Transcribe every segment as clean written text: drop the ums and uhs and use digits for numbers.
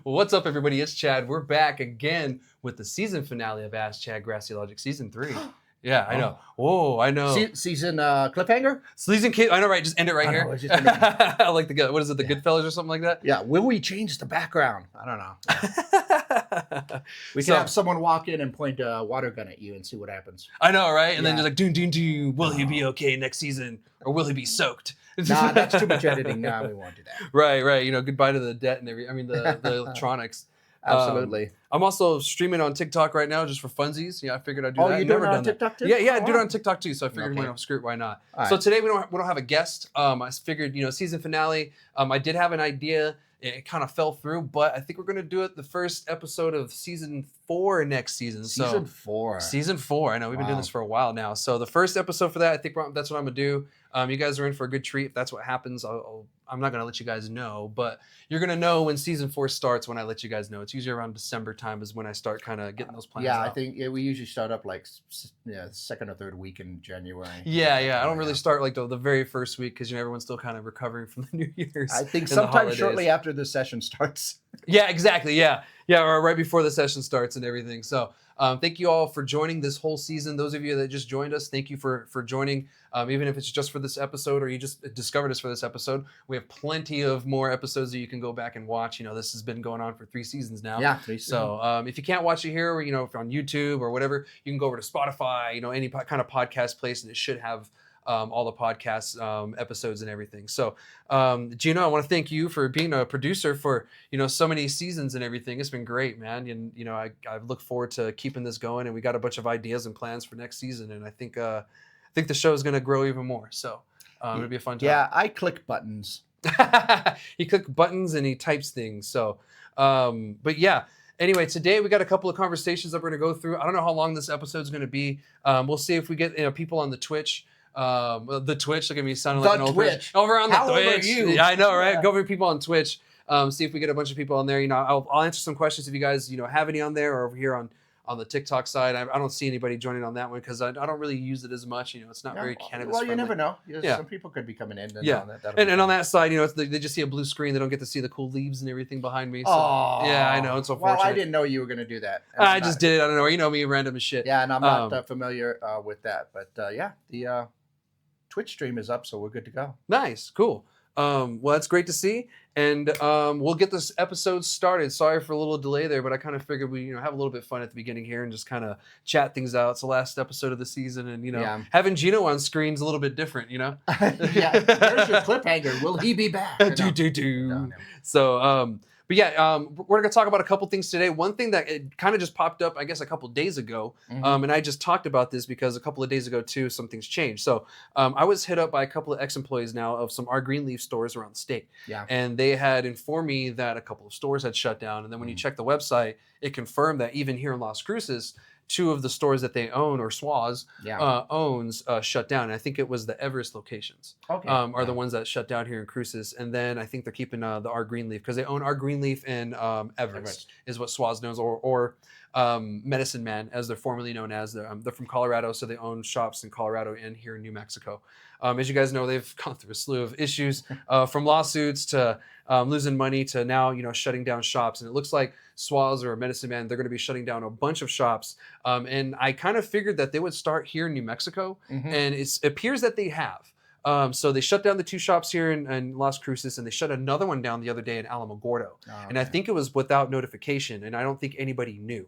What's up, everybody? It's Chad. We're back again with the season finale of Ask Chad Grassy Logic Season 3. Yeah, I know. Oh, I know. Season cliffhanger? Season kid. I know, right? Just end it right here. Know, just end it. I like the what is it? The Goodfellas or something like that. Yeah. Will we change the background? I don't know. We can have someone walk in and point a water gun at you and see what happens. I know, right? And then just like, doon. Will he be okay next season, or will he be soaked? Nah, that's too much editing. Nah, we won't do that. Right. You know, goodbye to the debt and the electronics. Absolutely. I'm also streaming on TikTok right now just for funsies. Yeah, I figured I'd do that. Oh, you doing it on TikTok too? Yeah, I do it on TikTok too. So I figured, screw it, why not? All so right. today we don't have a guest. I figured, season finale. I did have an idea. It kind of fell through, but I think we're gonna do it the first episode of season 4 next season. Season 4. Season 4. I know we've been doing this for a while now. So the first episode for that, I think that's what I'm gonna do. You guys are in for a good treat. If that's what happens, I'm not gonna let you guys know, but you're gonna know when season 4 starts when I let you guys know. It's usually around December time is when I start kind of getting those plans out. I think we usually start up like second or third week in January. Yeah. I don't really start like the very first week because everyone's still kind of recovering from the New Year's. I think sometime shortly after the session starts. Yeah, exactly. Yeah, or right before the session starts and everything. So thank you all for joining this whole season. Those of you that just joined us, thank you for joining. Even if it's just for this episode or you just discovered us for this episode, we have plenty of more episodes that you can go back and watch. This has been going on for 3 seasons now. Yeah, 3 seasons. So if you can't watch it here, or, if you're on YouTube or whatever, you can go over to Spotify, any kind of podcast place, and it should have all the podcast episodes and everything. So, Gino, I want to thank you for being a producer for, so many seasons and everything. It's been great, man. And, I look forward to keeping this going, and we got a bunch of ideas and plans for next season. And I think the show is going to grow even more. So it'll be a fun time. Yeah, I click buttons. He clicks buttons and he types things. So, but yeah. Anyway, today we got a couple of conversations that we're going to go through. I don't know how long this episode is going to be. We'll see if we get people on the Twitch. The Twitch, look at me sounding like an old Twitch. Over on the Twitch. Old are you? Yeah, I know, right? Yeah. Go over to people on Twitch. See if we get a bunch of people on there. I'll answer some questions if you guys have any on there, or over here on the TikTok side. I don't see anybody joining on that one because I don't really use it as much. It's not very cannabis friendly. You never know. Some people could be coming in. Yeah, and on that side, they just see a blue screen. They don't get to see the cool leaves and everything behind me. So, yeah, I know. It's unfortunate. Well, I didn't know you were going to do that. I just did it. I don't know. Me, random as shit. Yeah, and I'm not familiar with that. But the Twitch stream is up, so we're good to go. Nice, cool. Well, that's great to see, and we'll get this episode started. Sorry for a little delay there, but I kind of figured we have a little bit of fun at the beginning here and just kind of chat things out. It's the last episode of the season, and having Gino on screen's a little bit different, Yeah, there's your cliffhanger. Will he be back? No. So, but yeah, we're going to talk about a couple things today. One thing that it kind of just popped up, I guess, a couple days ago, and I just talked about this because a couple of days ago, too, some things changed. So I was hit up by a couple of ex-employees now of some Our Greenleaf stores around the state. Yeah. And they had informed me that a couple of stores had shut down. And then when you check the website, it confirmed that even here in Las Cruces, 2 of the stores that they own, or SWAS owns, shut down. And I think it was the Everest locations are the ones that shut down here in Cruces. And then I think they're keeping the Our Greenleaf because they own Our Greenleaf and Everest is what SWAS knows, or Medicine Man, as they're formerly known as. They're from Colorado, so they own shops in Colorado and here in New Mexico. As you guys know, they've gone through a slew of issues, from lawsuits to losing money to now, shutting down shops. And it looks like SWAS or Medicine Man, they're going to be shutting down a bunch of shops. And I kind of figured that they would start here in New Mexico, and it appears that they have. So they shut down the 2 shops here in Las Cruces, and they shut another one down the other day in Alamogordo. And I think it was without notification, and I don't think anybody knew.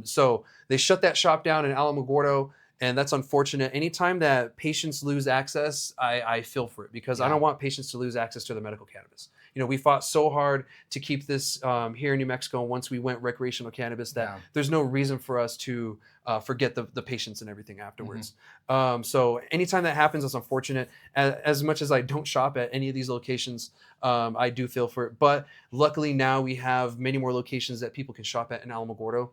So they shut that shop down in Alamogordo, and that's unfortunate. Anytime that patients lose access, I feel for it because I don't want patients to lose access to their medical cannabis. We fought so hard to keep this here in New Mexico. And once we went recreational cannabis, that there's no reason for us to forget the patients and everything afterwards. So anytime that happens, it's unfortunate. As much as I don't shop at any of these locations, I do feel for it. But luckily now we have many more locations that people can shop at in Alamogordo.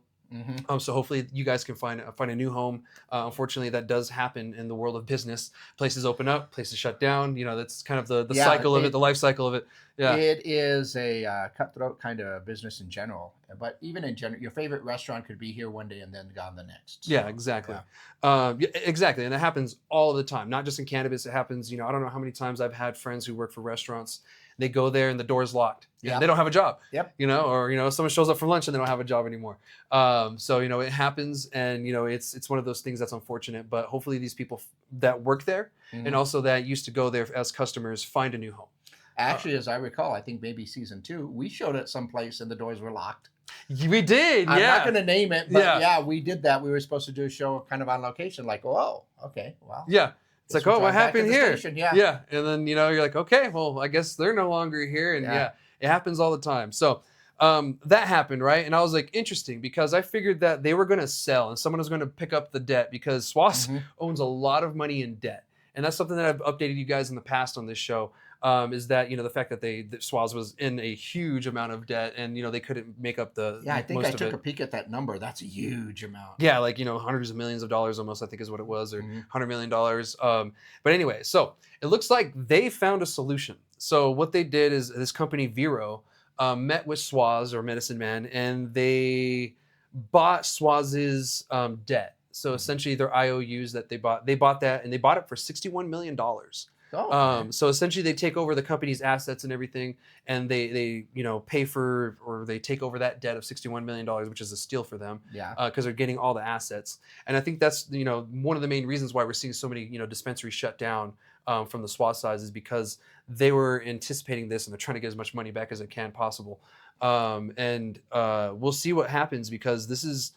So hopefully you guys can find a new home. Unfortunately, that does happen in the world of business. Places open up, places shut down. That's kind of the cycle of it, the life cycle of it. Yeah, it is a cutthroat kind of business in general. But even in general, your favorite restaurant could be here one day and then gone the next. So, yeah, exactly. Exactly, and it happens all the time. Not just in cannabis, it happens. I don't know how many times I've had friends who work for restaurants They go there and the door's locked. Yep. And they don't have a job. Yep. You know, or someone shows up for lunch and they don't have a job anymore. So it happens, and it's one of those things that's unfortunate. But hopefully, these people that work there and also that used to go there as customers find a new home. Actually, as I recall, I think maybe season 2, we showed it someplace and the doors were locked. We did, I'm not going to name it, but yeah, we did that. We were supposed to do a show kind of on location, like, oh, okay, well. Yeah. It's like, oh, what happened here? Yeah. And then, you're like, okay, well, I guess they're no longer here. And it happens all the time. So that happened, right? And I was like, interesting, because I figured that they were going to sell and someone was going to pick up the debt, because Swas owns a lot of money in debt. And that's something that I've updated you guys in the past on this show. Is that the fact that Swaz was in a huge amount of debt, and they couldn't make up the I think most I of took it. a peek at that number. That's a huge amount. Yeah, like hundreds of millions of dollars almost, I think is what it was, or $100 million. But anyway, so it looks like they found a solution. So what they did is this company Vero met with Swaz, or Medicine Man, and they bought Swaz's debt. So essentially their IOUs that they bought that, and they bought it for $61 million. Oh, okay. So essentially they take over the company's assets and everything, and they pay for, or they take over that debt of $61 million, which is a steal for them. Yeah. Because they're getting all the assets. And I think that's one of the main reasons why we're seeing so many dispensaries shut down from the SWAT size, is because they were anticipating this and they're trying to get as much money back as they can possible. And we'll see what happens, because this is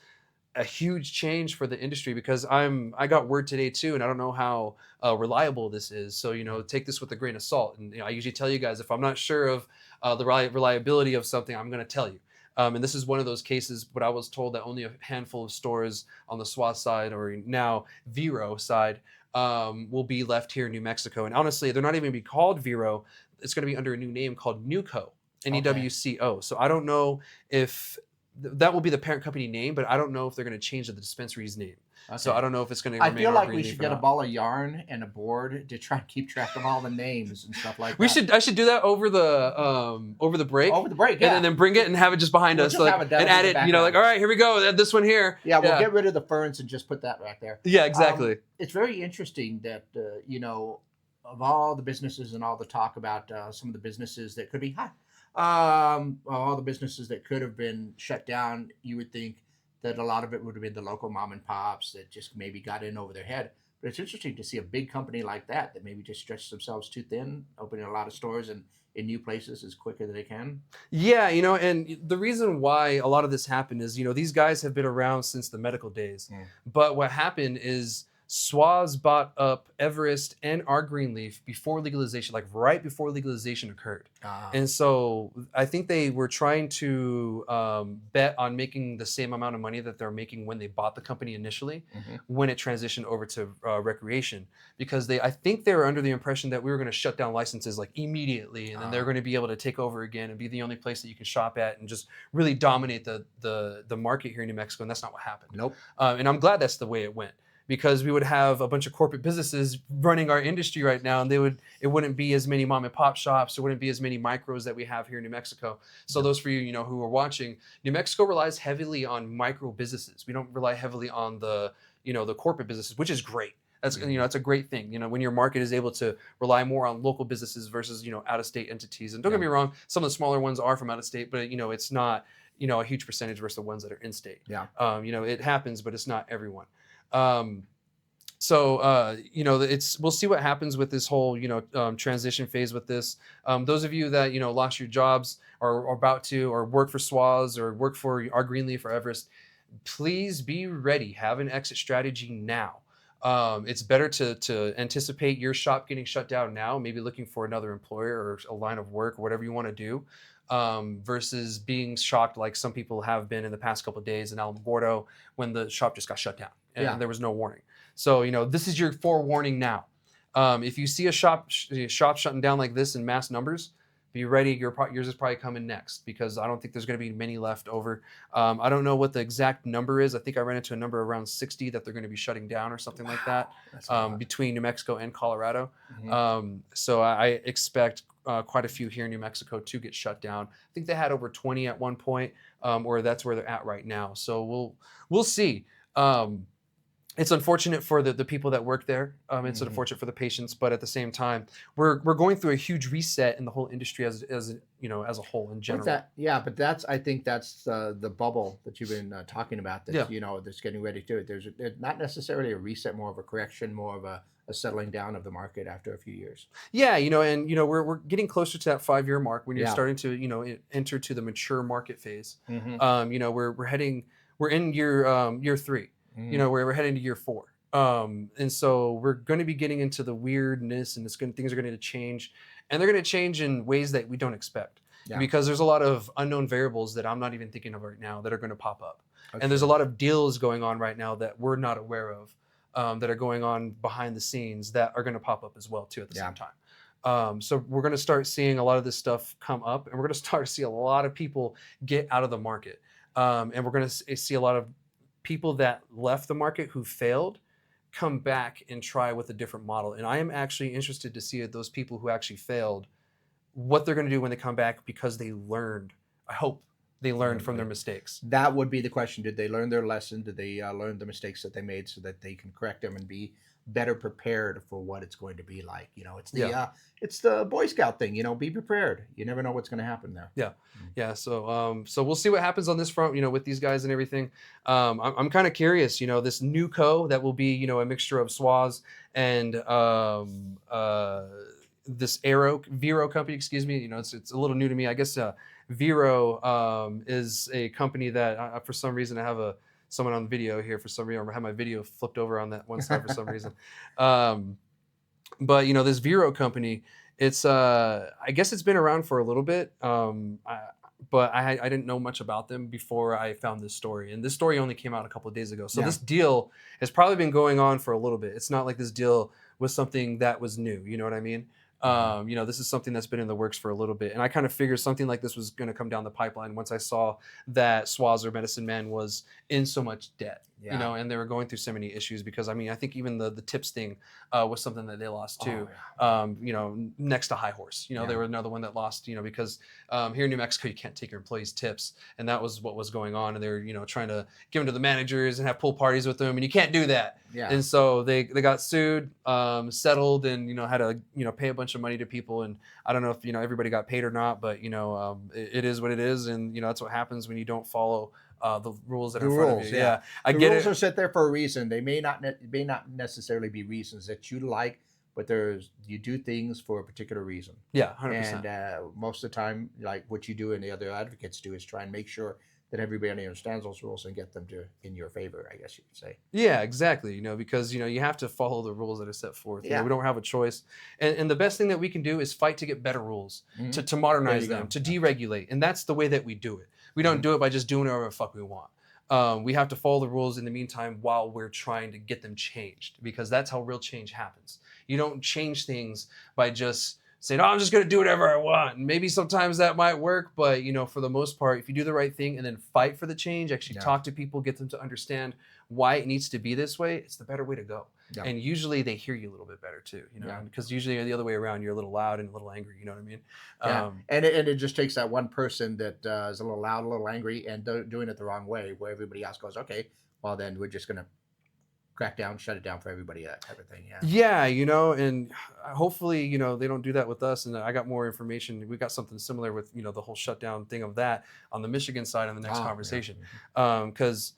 a huge change for the industry, because I got word today too, and I don't know how reliable this is. So, take this with a grain of salt. And I usually tell you guys, if I'm not sure of the reliability of something, I'm going to tell you. And this is one of those cases, but I was told that only a handful of stores on the SWAT side, or now Vero side, will be left here in New Mexico. And honestly, they're not even going to be called Vero. It's going to be under a new name called Newco, Newco. So I don't know if that will be the parent company name, but I don't know if they're going to change the dispensary's name. Okay. So I don't know if it's going to remain. I feel like we should get a ball of yarn and a board to try and keep track of all the names and stuff like that. I should do that over the break. Over the break, yeah. And then bring it and have it just behind us, and add it. Like, all right, here we go. Add this one here. Yeah, we'll get rid of the ferns and just put that right there. Yeah, exactly. It's very interesting that of all the businesses and all the talk about some of the businesses that could be all the businesses that could have been shut down, you would think that a lot of it would have been the local mom and pops that just maybe got in over their head. But it's interesting to see a big company like that maybe just stretched themselves too thin, opening a lot of stores and in new places as quick as they can. Yeah, and the reason why a lot of this happened is, these guys have been around since the medical days. But what happened is Swaz bought up Everest and our Greenleaf before legalization, like right before legalization occurred. And so I think they were trying to bet on making the same amount of money that they're making when they bought the company initially, when it transitioned over to recreation, because I think they were under the impression that we were going to shut down licenses like immediately, and then they're going to be able to take over again and be the only place that you can shop at and just really dominate the market here in New Mexico. And that's not what happened. Nope. And I'm glad that's the way it went, because we would have a bunch of corporate businesses running our industry right now, and it wouldn't be as many mom and pop shops. There wouldn't be as many micros that we have here in New Mexico. So those for you, who are watching, New Mexico relies heavily on micro businesses. We don't rely heavily on the corporate businesses, which is great. That's that's a great thing. When your market is able to rely more on local businesses versus out of state entities. And don't get me wrong, some of the smaller ones are from out of state, but it's not a huge percentage versus the ones that are in state. Yeah. It happens, but it's not everyone. We'll see what happens with this whole transition phase with this. Those of you that lost your jobs or are about to, or work for Swaz or work for our Greenleaf or Everest, please be ready. Have an exit strategy now. It's better to anticipate your shop getting shut down now, maybe looking for another employer or a line of work or whatever you want to do, versus being shocked like some people have been in the past couple of days in Alamogordo when the shop just got shut down and there was no warning. So, this is your forewarning now. If you see a shop shutting down like this in mass numbers, be ready. Yours is probably coming next, because I don't think there's going to be many left over. I don't know what the exact number is. I think I ran into a number around 60 that they're going to be shutting down or something like that, between New Mexico and Colorado. So I expect quite a few here in New Mexico to get shut down. I think they had over 20 at one point, or that's where they're at right now. So we'll see. it's unfortunate for the people that work there. It's unfortunate for the patients, but at the same time, we're going through a huge reset in the whole industry as you know, as a whole in general. But that's, I think that's the bubble that you've been talking about. That Yeah. you know, that's getting ready to. There's not necessarily a reset, more of a correction, more of a settling down of the market after a few years. Yeah, you know, and you know, we're getting closer to that 5-year mark when you're Yeah. starting to, you know, enter to the mature market phase. Mm-hmm. You know, we're in year 3. Mm-hmm. You know, we're heading to year 4. And so we're going to be getting into the weirdness, and things are going to change, and they're going to change in ways that we don't expect. Yeah. Because there's a lot of unknown variables that I'm not even thinking of right now that are going to pop up. Oh, and there's a sure. lot of deals going on right now that we're not aware of, that are going on behind the scenes that are going to pop up as well too at the Yeah. same time. So we're going to start seeing a lot of this stuff come up, and we're going to start to see a lot of people get out of the market. And we're going to see a lot of people that left the market who failed come back and try with a different model. And I am actually interested to see those people who actually failed, what they're going to do when they come back, because they learned. I hope they learned from their mistakes. That would be the question. Did they learn their lesson? Did they learn the mistakes that they made so that they can correct them and be better prepared for what it's going to be like? You know, it's the Boy Scout thing, you know, be prepared. You never know what's going to happen there. Yeah. So we'll see what happens on this front, you know, with these guys and everything. I'm kind of curious, you know, this new co that will be, you know, a mixture of SWAS and this Vero company, excuse me. You know, it's a little new to me. I guess Vero is a company that for some reason I have someone on video here for some reason. I have my video flipped over on that one side for some reason. But you know, this Vero company, it's I guess it's been around for a little bit. But I didn't know much about them before I found this story, and this story only came out a couple of days ago. So this deal has probably been going on for a little bit. It's not like this deal was something that was new. You know what I mean? You know, this is something that's been in the works for a little bit, and I kind of figured something like this was going to come down the pipeline once I saw that SWAS or Medicine Man was in so much debt. You know, and they were going through so many issues, because I mean, I think even the tips thing was something that they lost too. You know, next to High Horse, you know, they were another one that lost, you know, because here in New Mexico you can't take your employees tips, and that was what was going on, and they were, you know, trying to give them to the managers and have pool parties with them, and you can't do that. And so they got sued, settled, and you know, had to, you know, pay a bunch of money to people, and I don't know if, you know, everybody got paid or not, but you know, it is what it is, and you know, that's what happens when you don't follow the rules that are in front of you. Yeah, I get it. The rules are set there for a reason. They may not necessarily be reasons that you like, but you do things for a particular reason. Yeah, 100%. And most of the time, like what you do and the other advocates do, is try and make sure that everybody understands those rules and get them in your favor, I guess you could say. Yeah, exactly. You know, because you know, you have to follow the rules that are set forth. You know, we don't have a choice, and the best thing that we can do is fight to get better rules, to modernize them, to deregulate, and that's the way that we do it. We don't do it by just doing whatever the fuck we want. We have to follow the rules in the meantime while we're trying to get them changed, because that's how real change happens. You don't change things by just saying, "Oh, I'm just going to do whatever I want." And maybe sometimes that might work, but you know, for the most part, if you do the right thing and then fight for the change, actually talk to people, get them to understand why it needs to be this way, it's the better way to go. And usually they hear you a little bit better too, you know, because usually the other way around, you're a little loud and a little angry, you know what I mean? And it just takes that one person that is a little loud, a little angry, and doing it the wrong way, where everybody else goes, okay, well then we're just going to crack down, shut it down for everybody, that type of thing. Yeah, you know, and hopefully, you know, they don't do that with us. And I got more information. We got something similar with, you know, the whole shutdown thing of that on the Michigan side on the next conversation. Because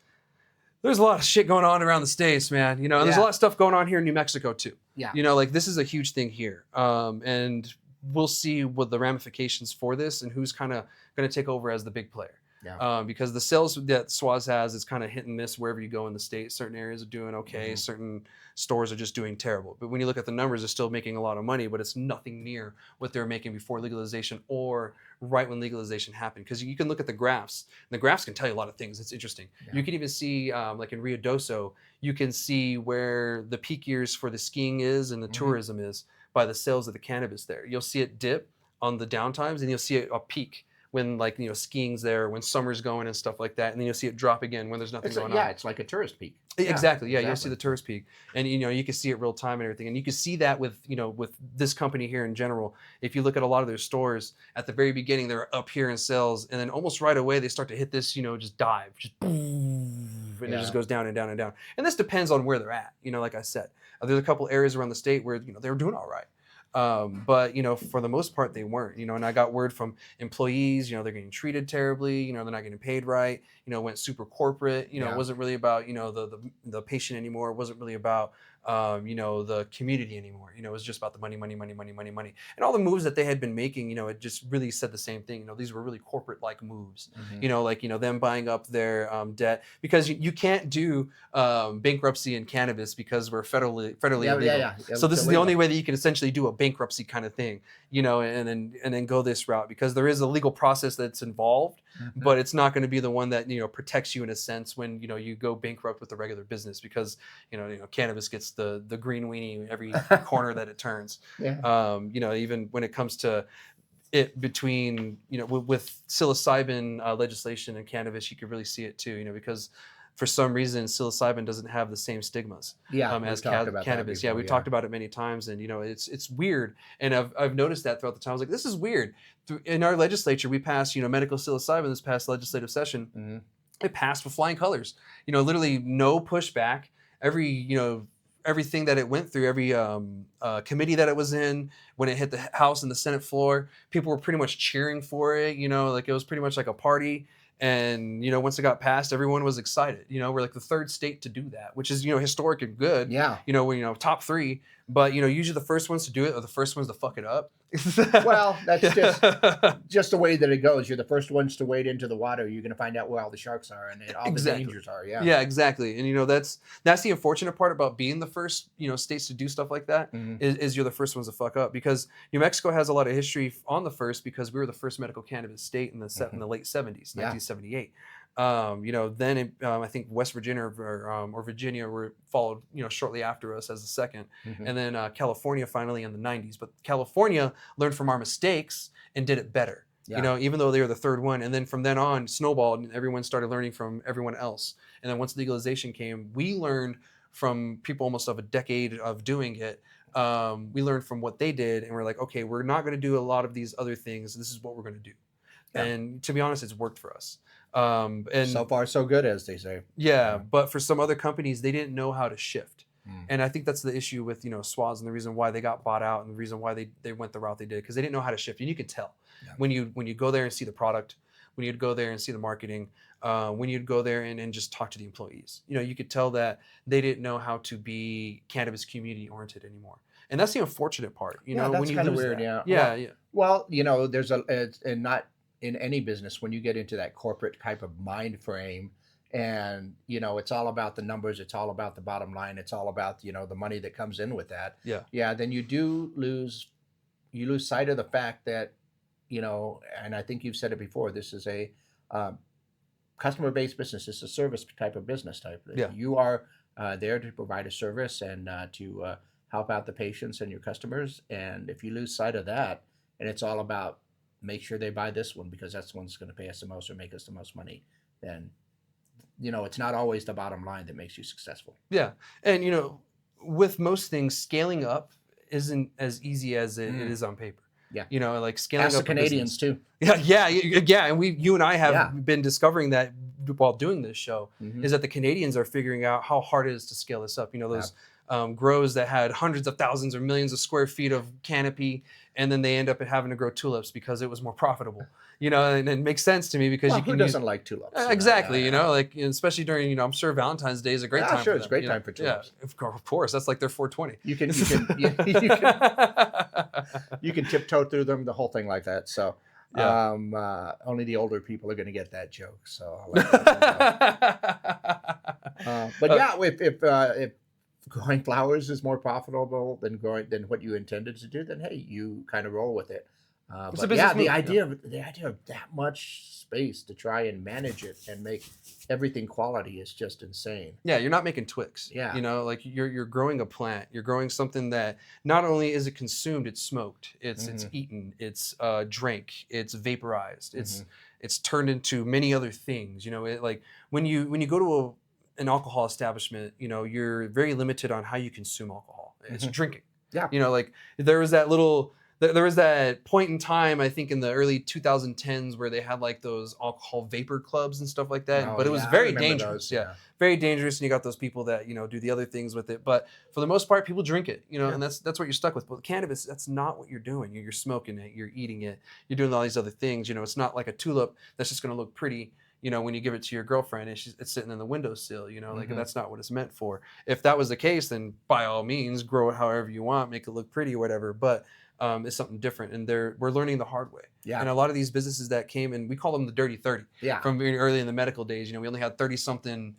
there's a lot of shit going on around the States, man. You know, and there's a lot of stuff going on here in New Mexico too. You know, like this is a huge thing here. And we'll see what the ramifications for this and who's kind of going to take over as the big player. Because the sales that SWAS has is kind of hit and miss wherever you go in the state. Certain areas are doing okay. Certain stores are just doing terrible. But when you look at the numbers, they're still making a lot of money, but it's nothing near what they were making before legalization or right when legalization happened. Because you can look at the graphs. And the graphs can tell you a lot of things. It's interesting. You can even see, like in Rio Doso, you can see where the peak years for the skiing is and the tourism is by the sales of the cannabis there. You'll see it dip on the downtimes, and you'll see it a peak when, like, you know, skiing's there, when summer's going and stuff like that, and then you'll see it drop again when there's nothing going on. Yeah, it's like a tourist peak. Exactly. You'll see the tourist peak, and you know, you can see it real time and everything, and you can see that with, you know, with this company here in general. If you look at a lot of their stores at the very beginning, they're up here in sales, and then almost right away they start to hit this, you know, just dive, just boom, and it just goes down and down and down. And this depends on where they're at. Like I said, there's a couple areas around the state where they were doing all right. But for the most part they weren't, and I got word from employees, they're getting treated terribly, they're not getting paid right, went super corporate, it wasn't really about, the patient anymore. It wasn't really about, the community anymore. It was just about the money. And all the moves that they had been making, it just really said the same thing. These were really corporate like moves, them buying up their debt, because you can't do bankruptcy in cannabis because we're federally illegal. So this is the only way that you can essentially do a bankruptcy kind of thing, and then go this route, because there is a legal process that's involved, but it's not going to be the one that protects you in a sense when you go bankrupt with a regular business, because cannabis gets the green weenie every corner that it turns. Even when it comes to it between with psilocybin legislation and cannabis, you could really see it too, because for some reason psilocybin doesn't have the same stigmas as cannabis. We talked about it many times, and it's weird, and I've noticed that throughout the time. I was like, this is weird. In our legislature, we passed medical psilocybin this past legislative session. It passed with flying colors. Literally no pushback. Everything that it went through, every committee that it was in, when it hit the House and the Senate floor, people were pretty much cheering for it. Like it was pretty much like a party. And once it got passed, everyone was excited. We're like the third state to do that, which is historic and good. We're top 3, but usually the first ones to do it are the first ones to fuck it up. Well, that's just the way that it goes. You're the first ones to wade into the water. You're going to find out where all the sharks are and all the dangers are. Yeah, exactly. And that's the unfortunate part about being the first states to do stuff like that, is you're the first ones to fuck up, because New Mexico has a lot of history on the first, because we were the first medical cannabis state in the late 70s, 1978. Then I think West Virginia or Virginia were followed, shortly after us as the second, and then California finally in the 90s. But California learned from our mistakes and did it better. Even though they were the third one, and then from then on snowballed, and everyone started learning from everyone else. And then once legalization came, we learned from people almost of a decade of doing it. We learned from what they did, and we're like, okay, we're not going to do a lot of these other things. This is what we're going to do. And to be honest, it's worked for us. And so far so good, as they say. But for some other companies, they didn't know how to shift. And I think that's the issue with SWAS, and the reason why they got bought out, and the reason why they went the route they did, because they didn't know how to shift. And you could tell when you go there and see the product, when you'd go there and see the marketing, when you'd go there and just talk to the employees, you could tell that they didn't know how to be cannabis community oriented anymore. And that's the unfortunate part. That's when you kind of lose weird. That. Well, there's and not in any business, when you get into that corporate type of mind frame, and it's all about the numbers, it's all about the bottom line, it's all about the money that comes in with that. Then you lose sight of the fact that and I think you've said it before, this is a customer based business. It's a service type of business type. You are there to provide a service and to help out the patients and your customers, and if you lose sight of that, and it's all about make sure they buy this one because that's the one that's going to pay us the most or make us the most money, then it's not always the bottom line that makes you successful. And with most things, scaling up isn't as easy as it is on paper. Like scaling up. Ask the Canadians too. And you and I have been discovering that while doing this show, is that the Canadians are figuring out how hard it is to scale this up. Those grows that had hundreds of thousands or millions of square feet of canopy, and then they end up having to grow tulips because it was more profitable. And it makes sense to me, because who doesn't like tulips? Exactly. Like especially during I'm sure Valentine's Day is a great time. Sure, it's a great time for tulips. Of course, that's like their 420. You can tiptoe through them, the whole thing like that. So only the older people are going to get that joke. So I like that. But if growing flowers is more profitable than what you intended to do, then hey, you kind of roll with it. The idea of that much space to try and manage it and make everything quality is just insane. You're not making Twix. Like you're growing a plant. You're growing something that not only is it consumed, it's smoked, it's eaten, it's drank, it's vaporized, it's turned into many other things. Like when you go to an alcohol establishment, you're very limited on how you consume alcohol. It's drinking. Like there was that little there was that point in time, I think in the early 2010s, where they had like those alcohol vapor clubs and stuff like that. Oh, but it was yeah, I very remember dangerous. those, Yeah, very dangerous. And you got those people that, you know, do the other things with it. But for the most part, people drink it, you know, Yeah. and that's what you're stuck with. But cannabis, that's not what you're doing. You're smoking it, you're eating it, you're doing all these other things. You know, it's not like a tulip that's just going to look pretty, you know, when you give it to your girlfriend and it's sitting in the windowsill, you know, like that's not what it's meant for. If that was the case, then by all means, grow it however you want, make it look pretty or whatever. But it's something different, and we're learning the hard way. Yeah. And a lot of these businesses that came, and we call them the dirty 30. Yeah. From very early in the medical days, you know, we only had 30 something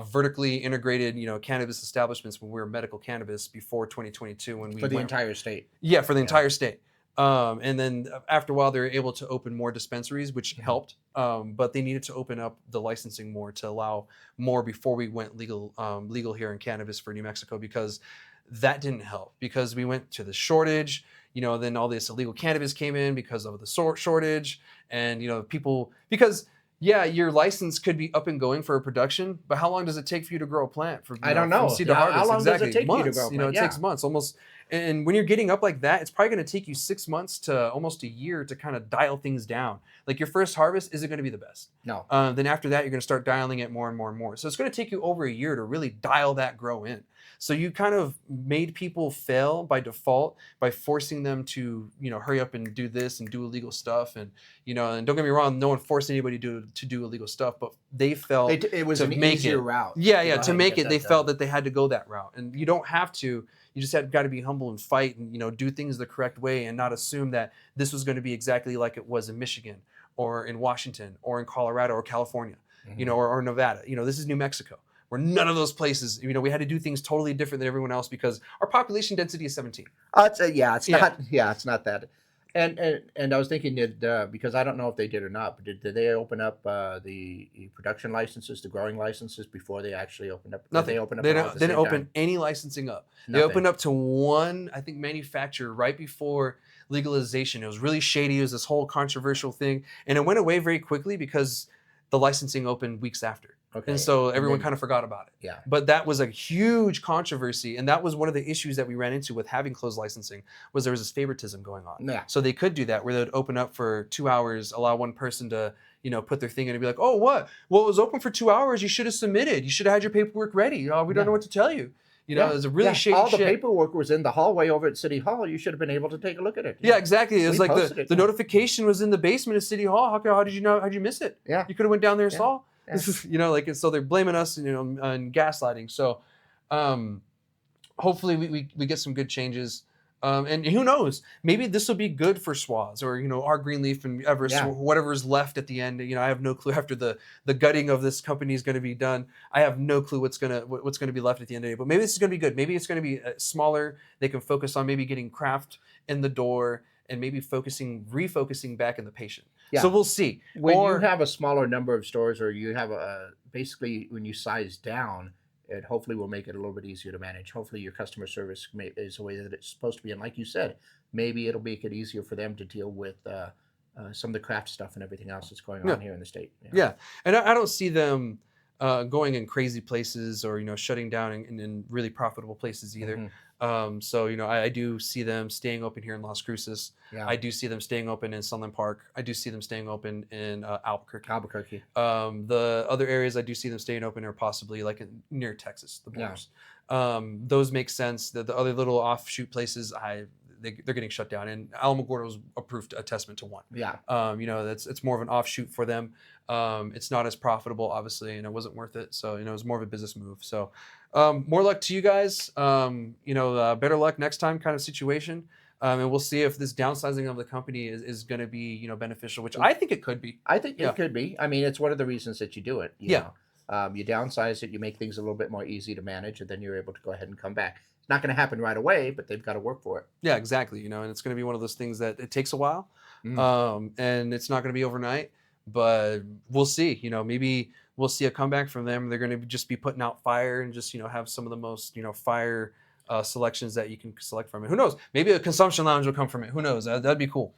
vertically integrated, you know, cannabis establishments when we were medical cannabis before 2022 when we for the entire state. Yeah, for the entire state. And then after a while, they were able to open more dispensaries, which helped. But they needed to open up the licensing more to allow more before we went legal here in cannabis for New Mexico, because that didn't help, because we went to the shortage. You know, then all this illegal cannabis came in because of the shortage, and you know, people, because yeah, your license could be up and going for a production, but how long does it take for you to grow a plant? I don't know. From seed to harvest? How long Exactly. does it take months. you to grow a plant? You know, it takes months, almost. And when you're getting up like that, it's probably going to take you 6 months to almost a year to kind of dial things down. Like your first harvest isn't going to be the best. No. Then after that, you're going to start dialing it more and more and more. So it's going to take you over a year to really dial that grow in. So you kind of made people fail by default by forcing them to, you know, hurry up and do this and do illegal stuff. And, you know, and don't get me wrong, no one forced anybody to do illegal stuff, but they felt it was an easier route. Yeah, to make it, they felt that they had to go that route. And you don't have to. You just got to be humble and fight and, you know, do things the correct way and not assume that this was going to be exactly like it was in Michigan or in Washington or in Colorado or California, you know, or Nevada. You know, this is New Mexico, where none of those places, you know, we had to do things totally different than everyone else because our population density is 17. It's not that. And I was thinking that because I don't know if they did or not, but did they open up the production licenses, the growing licenses before they actually opened up? Nothing. They didn't open any licensing up. Nothing. They opened up to one, I think, manufacturer right before legalization. It was really shady. It was this whole controversial thing, and it went away very quickly because the licensing opened weeks after. Okay. And so everyone kind of forgot about it. Yeah. But that was a huge controversy. And that was one of the issues that we ran into with having closed licensing, was there was this favoritism going on. Yeah. So they could do that, where they'd open up for 2 hours, allow one person to, you know, put their thing in and be like, oh, what? Well, it was open for 2 hours. You should have submitted. You should have had your paperwork ready. We don't know what to tell you. You know, it was a really shady all the paperwork was in the hallway over at City Hall. You should have been able to take a look at it. Yeah, exactly. It was like the notification was in the basement of City Hall. How did you know? How'd you miss it? Yeah. You could have went down there and saw. You know, like, so they're blaming us, you know, on gaslighting. So hopefully we get some good changes. And who knows, maybe this will be good for SWAs, or, you know, our Greenleaf and Everest, whatever's left at the end. You know, I have no clue after the gutting of this company is going to be done. I have no clue what's going to be left at the end of the day, but maybe this is going to be good. Maybe it's going to be smaller. They can focus on maybe getting craft in the door and maybe refocusing back in the patient. Yeah. So we'll see. When you have a smaller number of stores, or you have basically when you size down, it hopefully will make it a little bit easier to manage. Hopefully your customer service is the way that it's supposed to be. And like you said, maybe it'll make it easier for them to deal with some of the craft stuff and everything else that's going on here in the state. Yeah. And I don't see them going in crazy places, or, you know, shutting down in really profitable places either. So, you know, I do see them staying open here in Las Cruces. Yeah. I do see them staying open in Sunland Park. I do see them staying open in Albuquerque. The other areas I do see them staying open are possibly like near Texas, the borders. Those make sense. The other little offshoot places, they're getting shut down. And Alamogordo was approved a testament to one. Yeah. You know, it's more of an offshoot for them. It's not as profitable, obviously, and it wasn't worth it. So, you know, it was more of a business move. So more luck to you guys. You know, better luck next time kind of situation. And we'll see if this downsizing of the company is going to be, you know, beneficial, which I think it could be. I think it could be. I mean, it's one of the reasons that you do it. You know. You downsize it, you make things a little bit more easy to manage, and then you're able to go ahead and come back. It's not going to happen right away, but they've got to work for it. Yeah, exactly. You know, and it's going to be one of those things that it takes a while, and it's not going to be overnight, but we'll see. You know, maybe we'll see a comeback from them. They're going to just be putting out fire and just, you know, have some of the most, you know, fire selections that you can select from it. Who knows? Maybe a consumption lounge will come from it. Who knows? That'd be cool.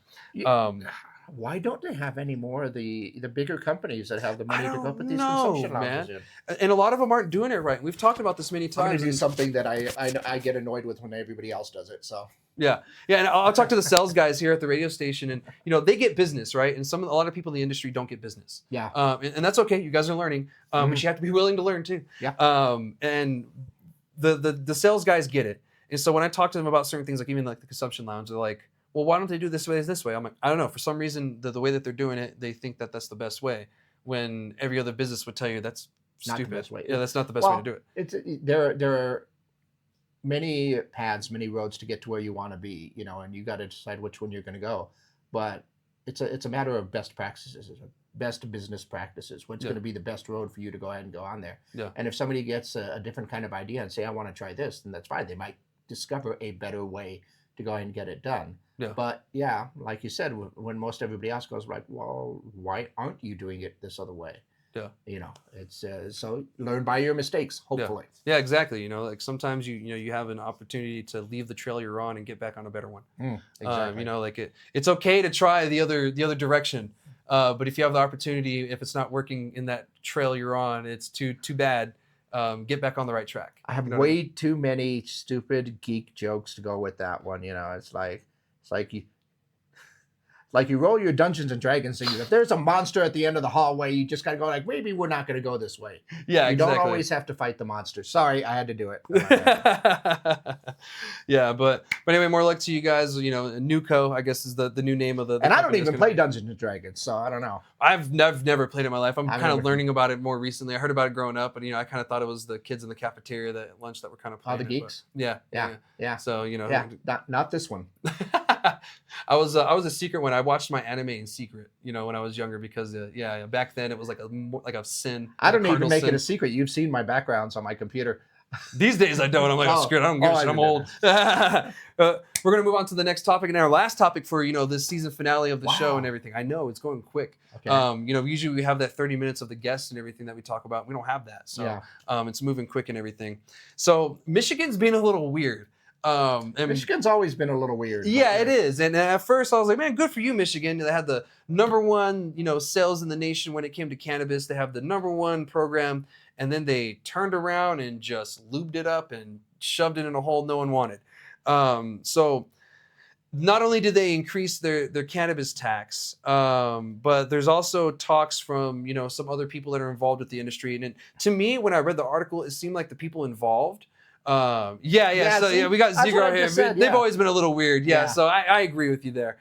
Why don't they have any more of the bigger companies that have the money to go put these consumption lounges in? And a lot of them aren't doing it right. We've talked about this many times. I'm going to do something that I get annoyed with when everybody else does it. So Yeah, and I'll talk to the sales guys here at the radio station, and they get business, right? And a lot of people in the industry don't get business. Yeah. And that's okay. You guys are learning, but you have to be willing to learn too. Yeah. And the sales guys get it, and so when I talk to them about certain things, like even like the consumption lounge, they're like, well, why don't they do this way? I'm like, I don't know. For some reason, the way that they're doing it, they think that that's the best way. When every other business would tell you that's not stupid. The best way. Yeah, that's not the best way to do it. There are many paths, many roads to get to where you want to be, and you got to decide which one you're going to go. But it's a matter of best practices, best business practices. What's going to be the best road for you to go ahead and go on there? Yeah. And if somebody gets a different kind of idea and say, I want to try this, then that's fine. They might discover a better way to go ahead and get it done. Yeah. But yeah, like you said, when most everybody else goes like, well, why aren't you doing it this other way? Yeah. It's so learn by your mistakes, hopefully. Yeah, exactly. Like sometimes you have an opportunity to leave the trail you're on and get back on a better one. Exactly. Like it's okay to try the other direction. But if you have the opportunity, if it's not working in that trail you're on, it's too bad. Get back on the right track. I have way too many stupid geek jokes to go with that one. It's like you roll your Dungeons and Dragons thing. If there's a monster at the end of the hallway, you just gotta go like, maybe we're not gonna go this way. Yeah, you exactly. don't always have to fight the monster. Sorry, I had to do it. Yeah, but anyway, more luck to you guys. Nuco, I guess, is the new name of the. And I don't even play Dungeons and Dragons, so I don't know. I've never played it in my life. I'm kind of learning about it more recently. I heard about it growing up, and I kind of thought it was the kids in the cafeteria at lunch that were kind of playing. The geeks. Yeah. So not this one. I was a secret when I watched my anime in secret, when I was younger, because back then it was like a sin. I don't even make it a secret. You've seen my backgrounds on my computer. These days I don't. I'm like, screw it. I don't give a shit. I'm old. We're gonna move on to the next topic, and our last topic for this season finale of the show and everything. I know it's going quick. Okay. Usually we have that 30 minutes of the guests and everything that we talk about. We don't have that, so it's moving quick and everything. So Michigan's being a little weird. And Michigan's always been a little weird. Yeah, it is. And at first I was like, man, good for you, Michigan. They had the #1, sales in the nation when it came to cannabis. They have the #1 program. And then they turned around and just lubed it up and shoved it in a hole no one wanted. So not only did they increase their cannabis tax, but there's also talks from, some other people that are involved with the industry. And to me, when I read the article, it seemed like the people involved we got Ziegler here. They've always been a little weird. So I agree with you there.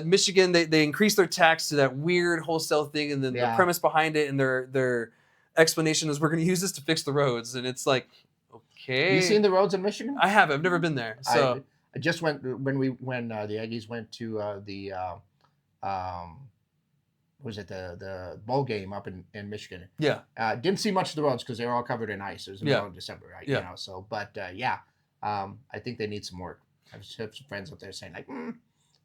Michigan, they increased their tax to that weird wholesale thing, and then the premise behind it and their explanation is, we're going to use this to fix the roads. And it's like, okay. You seen the roads in Michigan? I have. I've never been there. So I just went when the Aggies went to was it the bowl game up in Michigan? Yeah. Didn't see much of the roads because they were all covered in ice. It was in the middle of December, right? Yeah. I think they need some work. I have some friends up there saying like,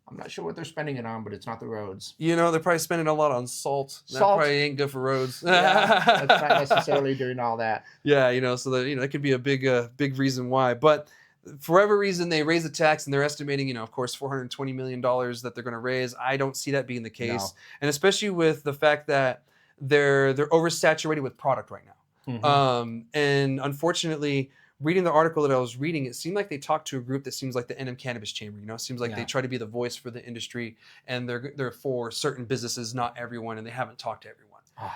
I'm not sure what they're spending it on, but it's not the roads. They're probably spending a lot on salt. That probably ain't good for roads. That's not necessarily doing all that. Yeah, so that could be a big reason why. But for whatever reason, they raise the tax, and they're estimating, of course, $420 million that they're going to raise. I don't see that being the case. No. And especially with the fact that they're oversaturated with product right now. Mm-hmm. And unfortunately, reading the article that I was reading, it seemed like they talked to a group that seems like the NM Cannabis Chamber. It seems like they try to be the voice for the industry, and they're for certain businesses, not everyone, and they haven't talked to everyone.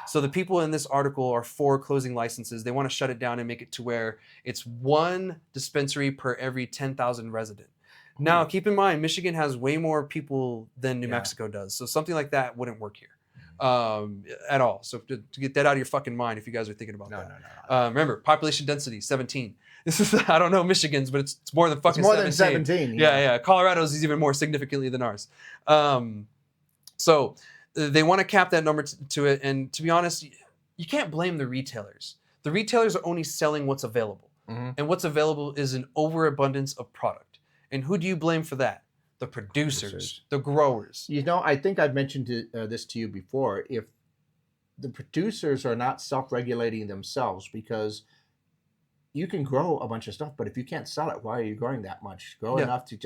So the people in this article are for closing licenses. They want to shut it down and make it to where it's one dispensary per every 10,000 resident. Now, keep in mind, Michigan has way more people than New Mexico does. So something like that wouldn't work here at all. So to get that out of your fucking mind, if you guys are thinking about that. No. Remember, population density, 17. This is, I don't know Michigan's, but it's more than fucking 17. It's more than 17. Yeah. Colorado's is even more significantly than ours. So they want to cap that number to it. And to be honest, you can't blame the retailers. The retailers are only selling what's available. Mm-hmm. And what's available is an overabundance of product. And who do you blame for that? The producers. The growers. I think I've mentioned this to you before. If the producers are not self-regulating themselves, because you can grow a bunch of stuff, but if you can't sell it, why are you growing that much? Grow enough to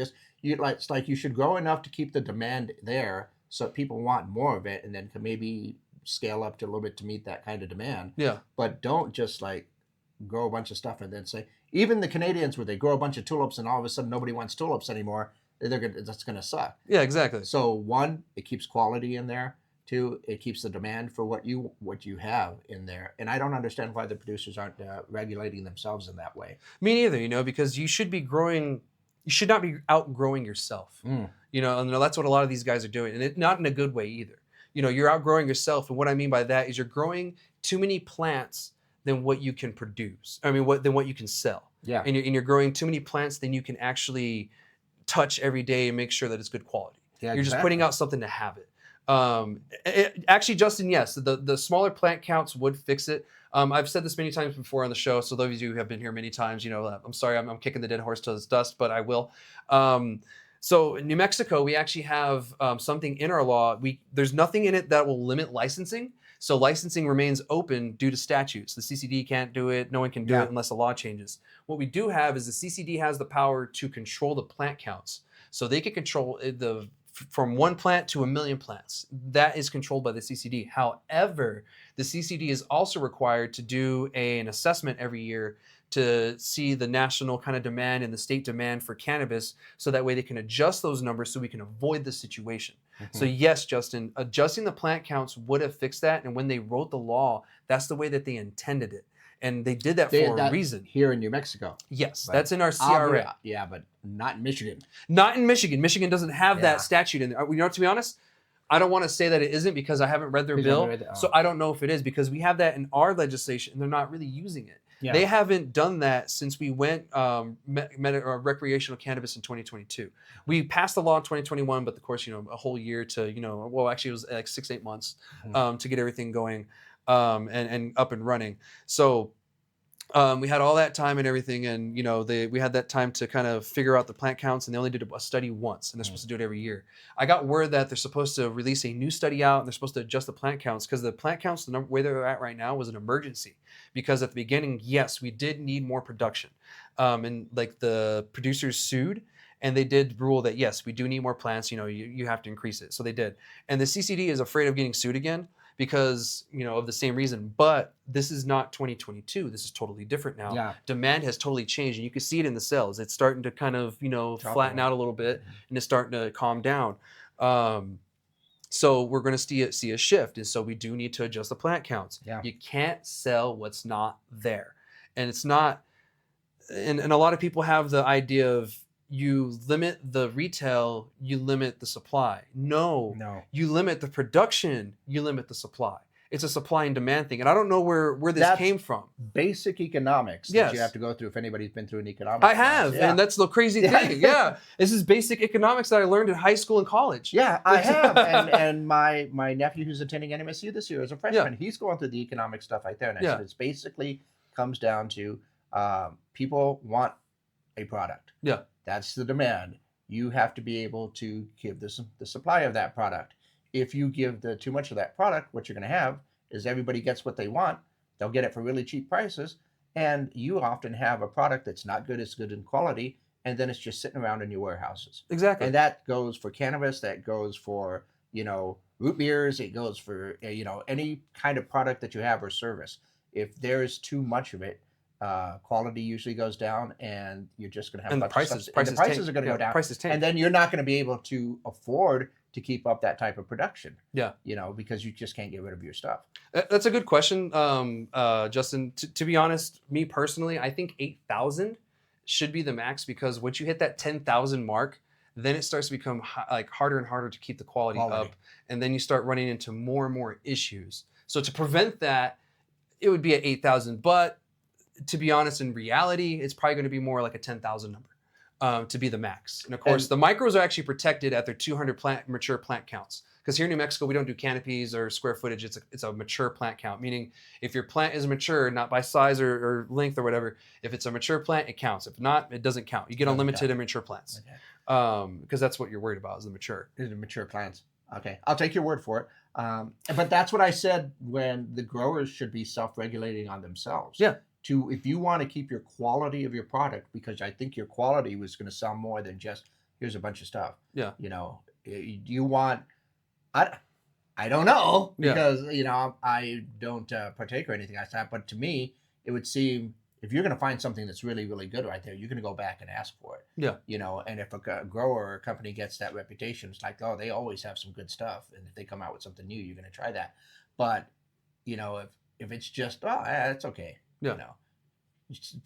it's like you should grow enough to keep the demand there, so people want more of it, and then can maybe scale up to a little bit to meet that kind of demand. Yeah. But don't just like grow a bunch of stuff and then say, even the Canadians where they grow a bunch of tulips and all of a sudden nobody wants tulips anymore, that's going to suck. Yeah, exactly. So one, it keeps quality in there. Two, it keeps the demand for what you have in there. And I don't understand why the producers aren't regulating themselves in that way. Me neither, because you should be growing, you should not be outgrowing yourself. And that's what a lot of these guys are doing. And not in a good way either. You're outgrowing yourself. And what I mean by that is you're growing too many plants than what you can produce. Than what you can sell. Yeah. And you're growing too many plants than you can actually touch every day and make sure that it's good quality. Yeah, you're just putting out something to have it. Actually, Justin, yes, the smaller plant counts would fix it. I've said this many times before on the show, so those of you who have been here many times, I'm sorry, I'm kicking the dead horse till it's dust, but I will. So in New Mexico, we actually have something in our law. There's nothing in it that will limit licensing. So licensing remains open due to statutes. The CCD can't do it. No one can do it unless the law changes. What we do have is the CCD has the power to control the plant counts. So they can control from 1 plant to 1 million plants. That is controlled by the CCD. However, the CCD is also required to do an assessment every year to see the national kind of demand and the state demand for cannabis, so that way they can adjust those numbers so we can avoid this situation. So yes, Justin, adjusting the plant counts would have fixed that. And when they wrote the law, that's the way that they intended it. And they did that for a reason. Here in New Mexico. Yes, that's in our CRA. Yeah, but not in Michigan. Not in Michigan. Michigan doesn't have that statute in there. To be honest, I don't want to say that it isn't because I haven't read their bill. So I don't know if it is, because we have that in our legislation and they're not really using it. Yeah. They haven't done that since we went recreational cannabis in 2022. We passed the law in 2021, but of course, a whole year to, actually it was like 6-8 months to get everything going and up and running. So we had all that time and everything, and we had that time to kind of figure out the plant counts, and they only did a study once, and they're supposed to do it every year. I got word that they're supposed to release a new study out, and they're supposed to adjust the plant counts, because the plant counts, the where they're at right now, was an emergency. Because at the beginning, yes, we did need more production, and like the producers sued, and they did rule that yes, we do need more plants. You have to increase it, so they did. And the CCD is afraid of getting sued again, because of the same reason. But this is not 2022. This is totally different now. Yeah. Demand has totally changed, and you can see it in the sales. It's starting to kind of flatten out a little bit, and it's starting to calm down. So we're going to see a shift, and so we do need to adjust the plant counts. Yeah. You can't sell what's not there, and it's not. And a lot of people have the idea of, you limit the retail, you limit the supply. No. You limit the production, you limit the supply. It's a supply and demand thing. And I don't know where this came from. Basic economics that you have to go through if anybody's been through an economics I have, class. Yeah. And that's the crazy thing. Yeah. This is basic economics that I learned in high school and college. Yeah, I have. and my nephew who's attending NMSU this year as a freshman, he's going through the economic stuff right there. And I said, it's basically comes down to people want a product. Yeah. That's the demand. You have to be able to give the supply of that product. If you give too much of that product, what you're going to have is everybody gets what they want. They'll get it for really cheap prices. And you often have a product that's not good, it's good in quality, and then it's just sitting around in your warehouses. Exactly. And that goes for cannabis, that goes for, root beers, it goes for, any kind of product that you have or service. If there's too much of it, quality usually goes down, and you're just going to have and the prices are going to go down. Prices tank. And then you're not going to be able to afford to keep up that type of production. Yeah. Because you just can't get rid of your stuff. That's a good question, Justin. To be honest, me personally, I think 8,000 should be the max, because once you hit that 10,000 mark, then it starts to become harder and harder to keep the quality up, and then you start running into more and more issues. So to prevent that, it would be at 8,000, but to be honest, in reality, it's probably going to be more like a 10,000 number to be the max. And of course, the micros are actually protected at their 200 mature plant counts. Because here in New Mexico, we don't do canopies or square footage. It's a mature plant count, meaning if your plant is mature, not by size or length or whatever, if it's a mature plant, it counts. If not, it doesn't count. You get unlimited immature plants. Because that's what you're worried about, is the mature. Is the mature plants. Okay, I'll take your word for it. But that's what I said, when the growers should be self-regulating on themselves. Yeah. If you want to keep your quality of your product, because I think your quality was going to sell more than just, here's a bunch of stuff. Yeah. You want, I don't know, because, I don't partake or anything like that. But to me, it would seem if you're going to find something that's really, really good right there, you're going to go back and ask for it. Yeah. You know, and if a grower or a company gets that reputation, it's like, oh, they always have some good stuff. And if they come out with something new, you're going to try that. But, you know, if it's just, oh, yeah, it's okay. Yeah. You know,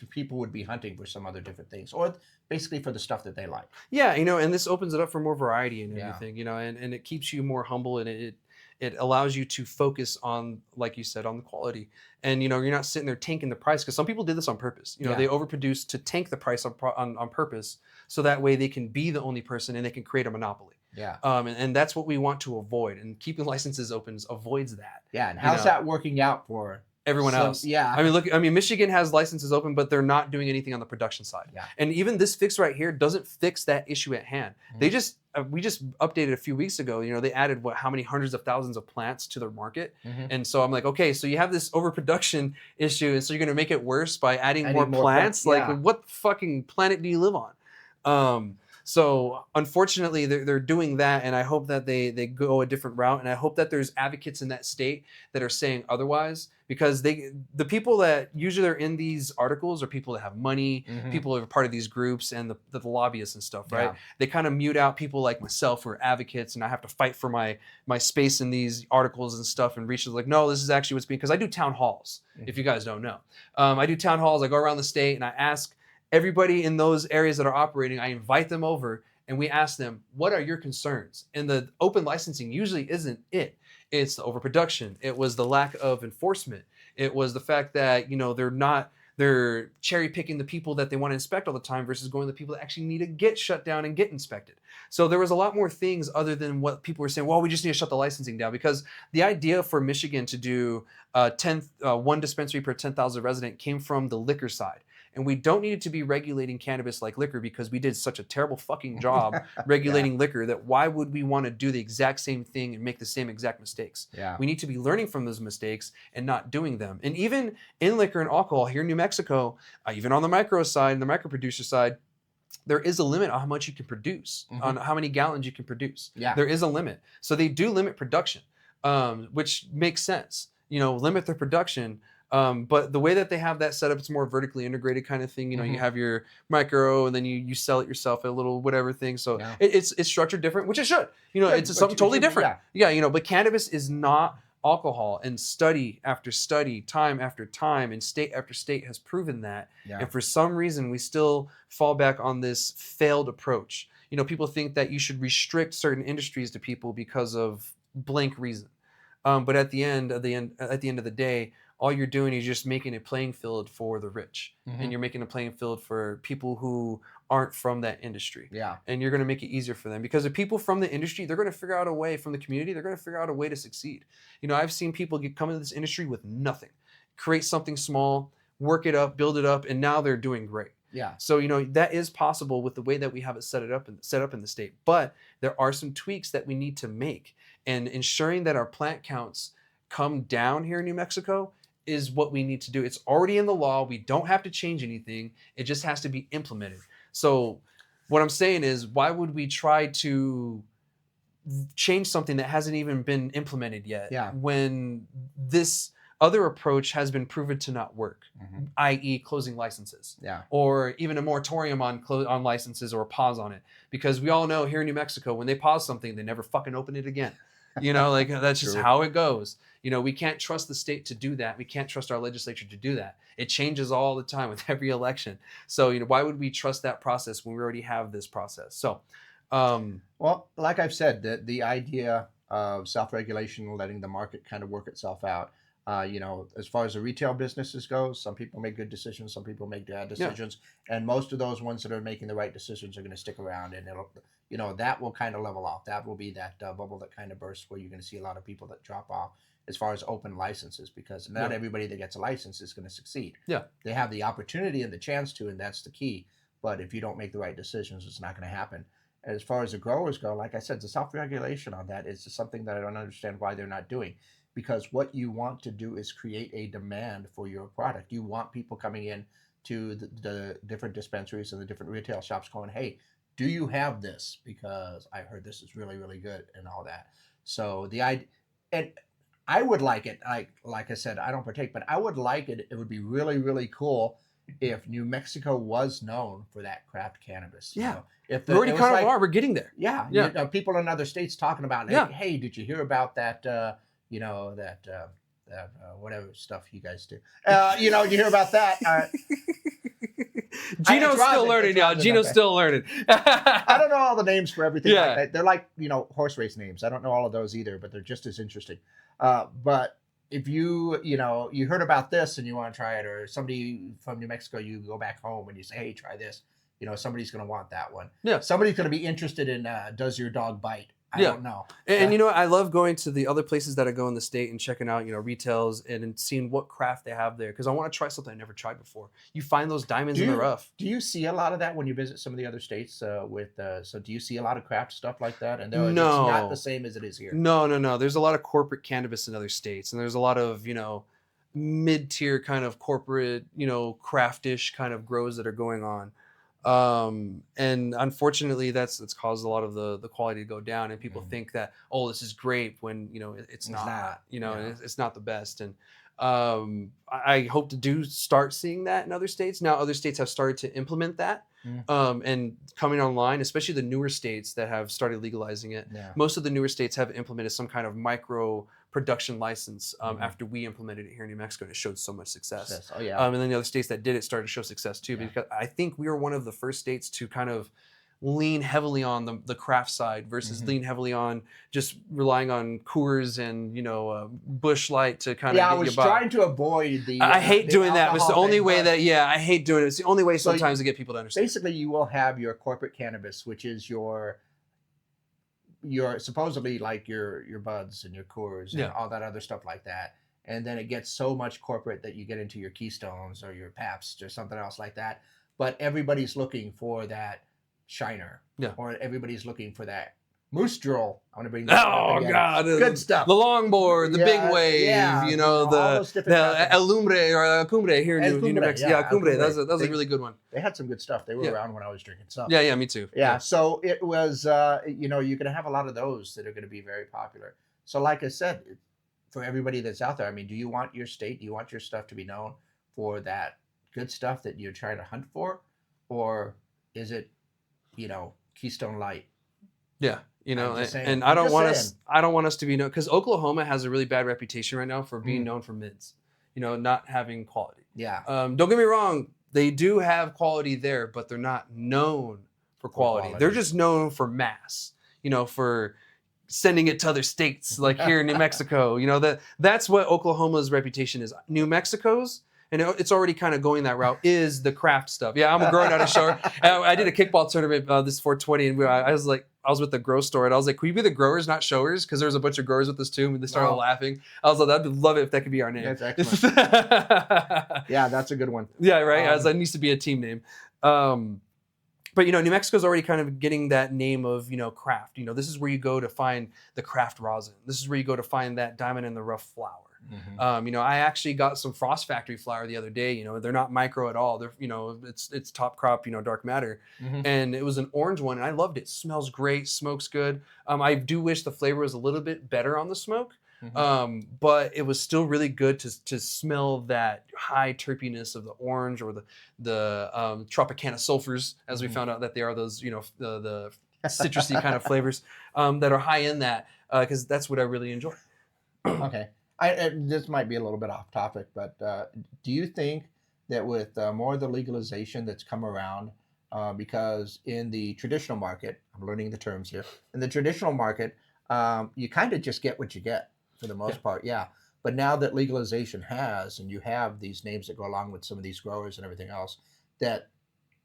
people would be hunting for some other different things, or basically for the stuff that they like. Yeah, you know, and this opens it up for more variety and Yeah. everything, you know, and it keeps you more humble, and it allows you to focus on, like you said, on the quality. And, you know, you're not sitting there tanking the price, because some people did this on purpose. You know, Yeah. they overproduce to tank the price on purpose, so that way they can be the only person and they can create a monopoly. Yeah. And that's what we want to avoid. And keeping licenses open avoids that. Yeah. And how's that working out for everyone else? Yeah. I mean, look, I mean, Michigan has licenses open, but they're not doing anything on the production side. Yeah. And even this fix right here doesn't fix that issue at hand. Mhm. They just, we just updated a few weeks ago, you know, they added how many hundreds of thousands of plants to their market. Mhm. And so I'm like, okay, so you have this overproduction issue, and so you're going to make it worse by adding more plants? Yeah. Like, what fucking planet do you live on? So unfortunately, they're doing that, and I hope that they go a different route, and I hope that there's advocates in that state that are saying otherwise, because the people that usually are in these articles are people that have money, Mhm. people who are part of these groups, and the lobbyists and stuff, right? Yeah. They kind of mute out people like myself who are advocates, and I have to fight for my space in these articles and stuff, and reach like, no, this is actually what's being, because I do town halls, if you guys don't know. I do town halls, I go around the state, and I ask everybody in those areas that are operating, I invite them over, and we ask them, what are your concerns? And the open licensing usually isn't it. It's the overproduction. It was the lack of enforcement. It was the fact that, you know, they're cherry picking the people that they want to inspect all the time versus going to the people that actually need to get shut down and get inspected. So there was a lot more things other than what people were saying, well, we just need to shut the licensing down, because the idea for Michigan to do one dispensary per 10,000 resident came from the liquor side. And we don't need to be regulating cannabis like liquor, because we did such a terrible fucking job regulating liquor that why would we want to do the exact same thing and make the same exact mistakes? Yeah. We need to be learning from those mistakes and not doing them. And even in liquor and alcohol here in New Mexico, even on the micro side and the micro producer side, there is a limit on how much you can produce, on how many gallons you can produce. Yeah. There is a limit. So they do limit production, which makes sense. You know, limit the production. But the way that they have that set up, it's more vertically integrated kind of thing. You know, you have your micro, and then you sell it yourself, a little whatever thing. So it's structured different, which it should. You know, it's something totally different. Yeah, you know, but cannabis is not alcohol, and study after study, time after time, and state after state has proven that. And for some reason, we still fall back on this failed approach. You know, people think that you should restrict certain industries to people because of blank reason. But at the end of the day, all you're doing is just making a playing field for the rich, and you're making a playing field for people who aren't from that industry. Yeah. And you're going to make it easier for them, because the people from the industry, they're going to figure out a way, from the community, they're going to figure out a way to succeed. You know, I've seen people come into this industry with nothing, create something small, work it up, build it up, and now they're doing great. Yeah. So, you know, that is possible with the way that we have it set up in the state. But there are some tweaks that we need to make, and ensuring that our plant counts come down here in New Mexico is what we need to do. It's already in the law. We don't have to change anything. It just has to be implemented. So what I'm saying is, why would we try to change something that hasn't even been implemented yet, when this other approach has been proven to not work, i.e. closing licenses, or even a moratorium on licenses, or a pause on it? Because we all know here in New Mexico, when they pause something, they never fucking open it again. You know, like, that's just how it goes. You know, we can't trust the state to do that. We can't trust our legislature to do that. It changes all the time with every election. So, you know, why would we trust that process when we already have this process? So, well, like I've said, the idea of self-regulation, letting the market kind of work itself out. You know, as far as the retail businesses go, some people make good decisions, some people make bad decisions, and most of those ones that are making the right decisions are going to stick around, and it'll, you know, that will kind of level off. That will be that bubble that kind of bursts, where you're going to see a lot of people that drop off as far as open licenses, because not everybody that gets a license is going to succeed. Yeah, they have the opportunity and the chance to, and that's the key. But if you don't make the right decisions, it's not going to happen. As far as the growers go, like I said, the self-regulation on that is just something that I don't understand why they're not doing. Because what you want to do is create a demand for your product. You want people coming in to the different dispensaries and the different retail shops going, hey, do you have this? Because I heard this is really, really good, and all that. So the idea, and I would like it, like I said, I don't partake, but I would like it. It would be really, really cool if New Mexico was known for that craft cannabis. Yeah. You know, if We already kind of are. We're getting there. Yeah. Yeah. You know, people in other states talking about, like, Yeah. hey, did you hear about that? You know, that whatever stuff you guys do. You know, you hear about that? Gino's still learning, y'all. Gino's still learning. I don't know all the names for everything Yeah. like that. They're like, you know, horse race names. I don't know all of those either, but they're just as interesting. But if you know, you heard about this and you want to try it, or somebody from New Mexico, you go back home and you say, hey, try this. You know, somebody's going to want that one. Yeah. Somebody's going to be interested in, does your dog bite? I don't know. And you know, I love going to the other places that I go in the state and checking out, you know, retails and seeing what craft they have there, because I want to try something I never tried before. You find those diamonds in the rough. Do you see a lot of that when you visit some of the other states? So do you see a lot of craft stuff like that? And no, it's not the same as it is here. No. There's a lot of corporate cannabis in other states, and there's a lot of, you know, mid-tier kind of corporate, you know, craftish kind of grows that are going on. And unfortunately that's caused a lot of the quality to go down, and people think that, oh, this is great, when, you know, it's not, you know, it's not the best. And I hope to start seeing that in other states. Now other states have started to implement that, and coming online, especially the newer states that have started legalizing it. Most of the newer states have implemented some kind of micro production license after we implemented it here in New Mexico, and it showed so much success. Oh yeah. And then the other states that did it started to show success too, because I think we were one of the first states to kind of lean heavily on the craft side versus lean heavily on just relying on Coors and, you know, Busch Light to kind of get I was trying to avoid the. I hate doing that. It's the only way that I hate doing it. It's the only way sometimes to get people to understand. Basically, you will have your corporate cannabis, which is your supposedly like your buds and your Coors and all that other stuff like that. And then it gets so much corporate that you get into your Keystones or your Pabst or something else like that. But everybody's looking for that Shiner. Or everybody's looking for that Moose Droll. I want to bring that up again. God, good stuff. The longboard, the big wave, you know, the El Lumbre or Cumbre here in New Mexico. Yeah, Cumbre. That was a really good one. They had some good stuff. They were around when I was drinking some. Yeah, me too. Yeah, so it was, you know, you're going to have a lot of those that are going to be very popular. So like I said, for everybody that's out there, I mean, do you want your stuff to be known for that good stuff that you're trying to hunt for? Or is it, you know, Keystone Light? Yeah. You know, and I don't want us to be known, because Oklahoma has a really bad reputation right now for being known for mids, you know, not having quality. Yeah. Don't get me wrong. They do have quality there, but they're not known for quality. They're just known for mass, you know, for sending it to other states, like here in New Mexico. You know, that's what Oklahoma's reputation is. New Mexico's, and it's already kind of going that route, is the craft stuff. Yeah, I'm growing out of shower. I did a kickball tournament this 420, and I was with the grow store, and I was like, "Can we be the growers, not showers?" Because there was a bunch of growers with us too, and they started laughing. I was like, "I'd love it if that could be our name." That's excellent. Yeah, that's a good one. Yeah, right. That needs to be a team name. But, you know, New Mexico's already kind of getting that name of, you know, craft. You know, this is where you go to find the craft rosin. This is where you go to find that diamond in the rough flower. You know, I actually got some Frost Factory flower the other day. You know, they're not micro at all. They're, you know, it's top crop, you know, dark matter. And it was an orange one, and I loved it. Smells great, smokes good. I do wish the flavor was a little bit better on the smoke. But it was still really good to smell that high terpiness of the orange, or the Tropicana sulfurs, as we found out that they are those, you know, the citrusy kind of flavors that are high in that, because that's what I really enjoy. Okay. This might be a little bit off topic, but do you think that with more of the legalization that's come around, because in the traditional market, I'm learning the terms here, in the traditional market, you kind of just get what you get for the most part. Yeah. But now that legalization has, and you have these names that go along with some of these growers and everything else, that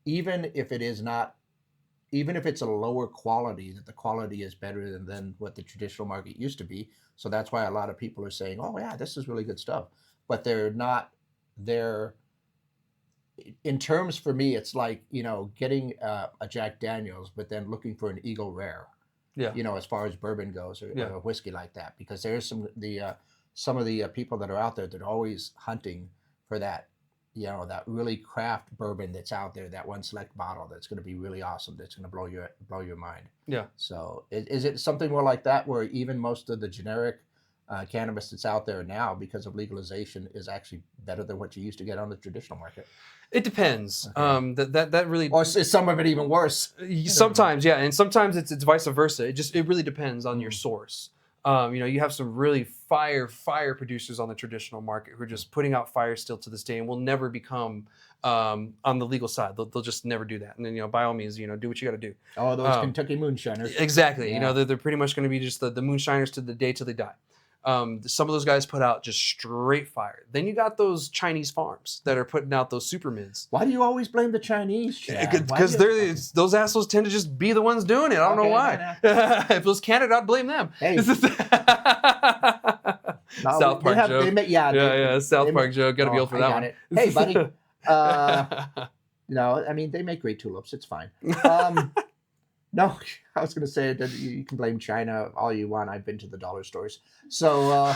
even if it's a lower quality, that the quality is better than what the traditional market used to be. So that's why a lot of people are saying, oh yeah, this is really good stuff. But they're not there. In terms, for me, it's like, you know, getting a Jack Daniels, but then looking for an Eagle Rare. Yeah. You know, as far as bourbon goes, or a whiskey like that, because there's some of the people that are out there that are always hunting for that, you know, that really craft bourbon that's out there, that one select bottle that's going to be really awesome, that's going to blow your mind. Yeah. So is it something more like that, where even most of the generic cannabis that's out there now because of legalization is actually better than what you used to get on the traditional market. It depends. Okay. That really. Or is some of it even worse? Sometimes, yeah, and sometimes it's vice versa. It really depends on your source. You have some really fire producers on the traditional market who are just putting out fire still to this day and will never become on the legal side. They'll just never do that. And then by all means, do what you got to do. Oh, those Kentucky moonshiners. Exactly. Yeah. They're pretty much going to be just the moonshiners to the day till they die. Some of those guys put out just straight fire. Then you got those Chinese farms that are putting out those super mids. Why do you always blame the Chineses, Chad? Because those assholes tend to just be the ones doing it. I don't know why. If it was Canada, I'd blame them. Hey. South Park joke. South Park joke. Got to be old for that one. Hey, buddy. No, I mean, they make great tulips. It's fine. No, I was going to say that you can blame China all you want. I've been to the dollar stores. So,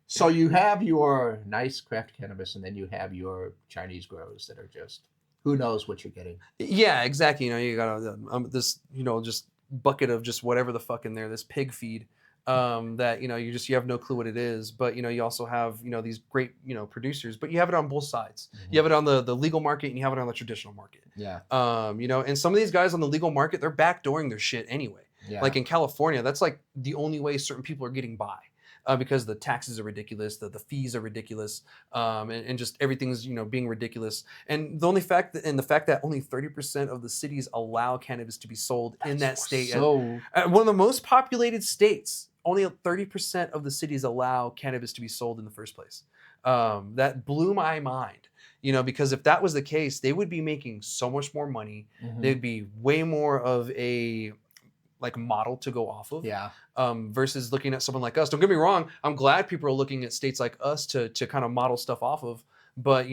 so you have your nice craft cannabis, and then you have your Chinese grows that are just, who knows what you're getting. Yeah, exactly. You got this, just bucket of just whatever the fuck in there, this pig feed. That you have no clue what it is, but you also have these great producers, but you have it on both sides. You have it on the legal market and you have it on the traditional market. Yeah. And some of these guys on the legal market, they're backdooring their shit anyway. Yeah. Like in California, that's like the only way certain people are getting by. Because the taxes are ridiculous, the fees are ridiculous, and just everything's being ridiculous. And the fact that only 30% of the cities allow cannabis to be sold in that state, one of the most populated states, only 30% of the cities allow cannabis to be sold in the first place. That blew my mind. Because if that was the case, they would be making so much more money. They'd be way more of a model to go off of. Yeah. Versus looking at someone like us. Don't get me wrong. I'm glad people are looking at states like us to kind of model stuff off of. But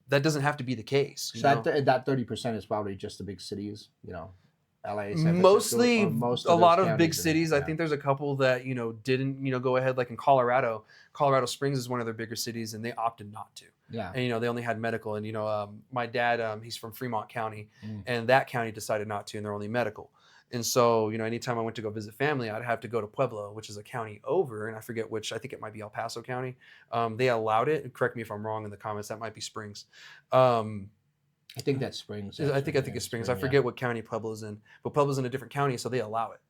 that doesn't have to be the case. So that 30% is probably just the big cities. LA, mostly a lot of big cities. Yeah. I think there's a couple that didn't go ahead, like in Colorado. Colorado Springs is one of their bigger cities, and they opted not to. Yeah. And they only had medical. And my dad, he's from Fremont County, and that county decided not to, and they're only medical. And so, anytime I went to go visit family, I'd have to go to Pueblo, which is a county over, and I forget which. I think it might be El Paso County. They allowed it. Correct me if I'm wrong in the comments. That might be Springs. I think that's Springs. I think it's Springs. I forget what county Pueblo's in, but Pueblo's in a different county, so they allow it.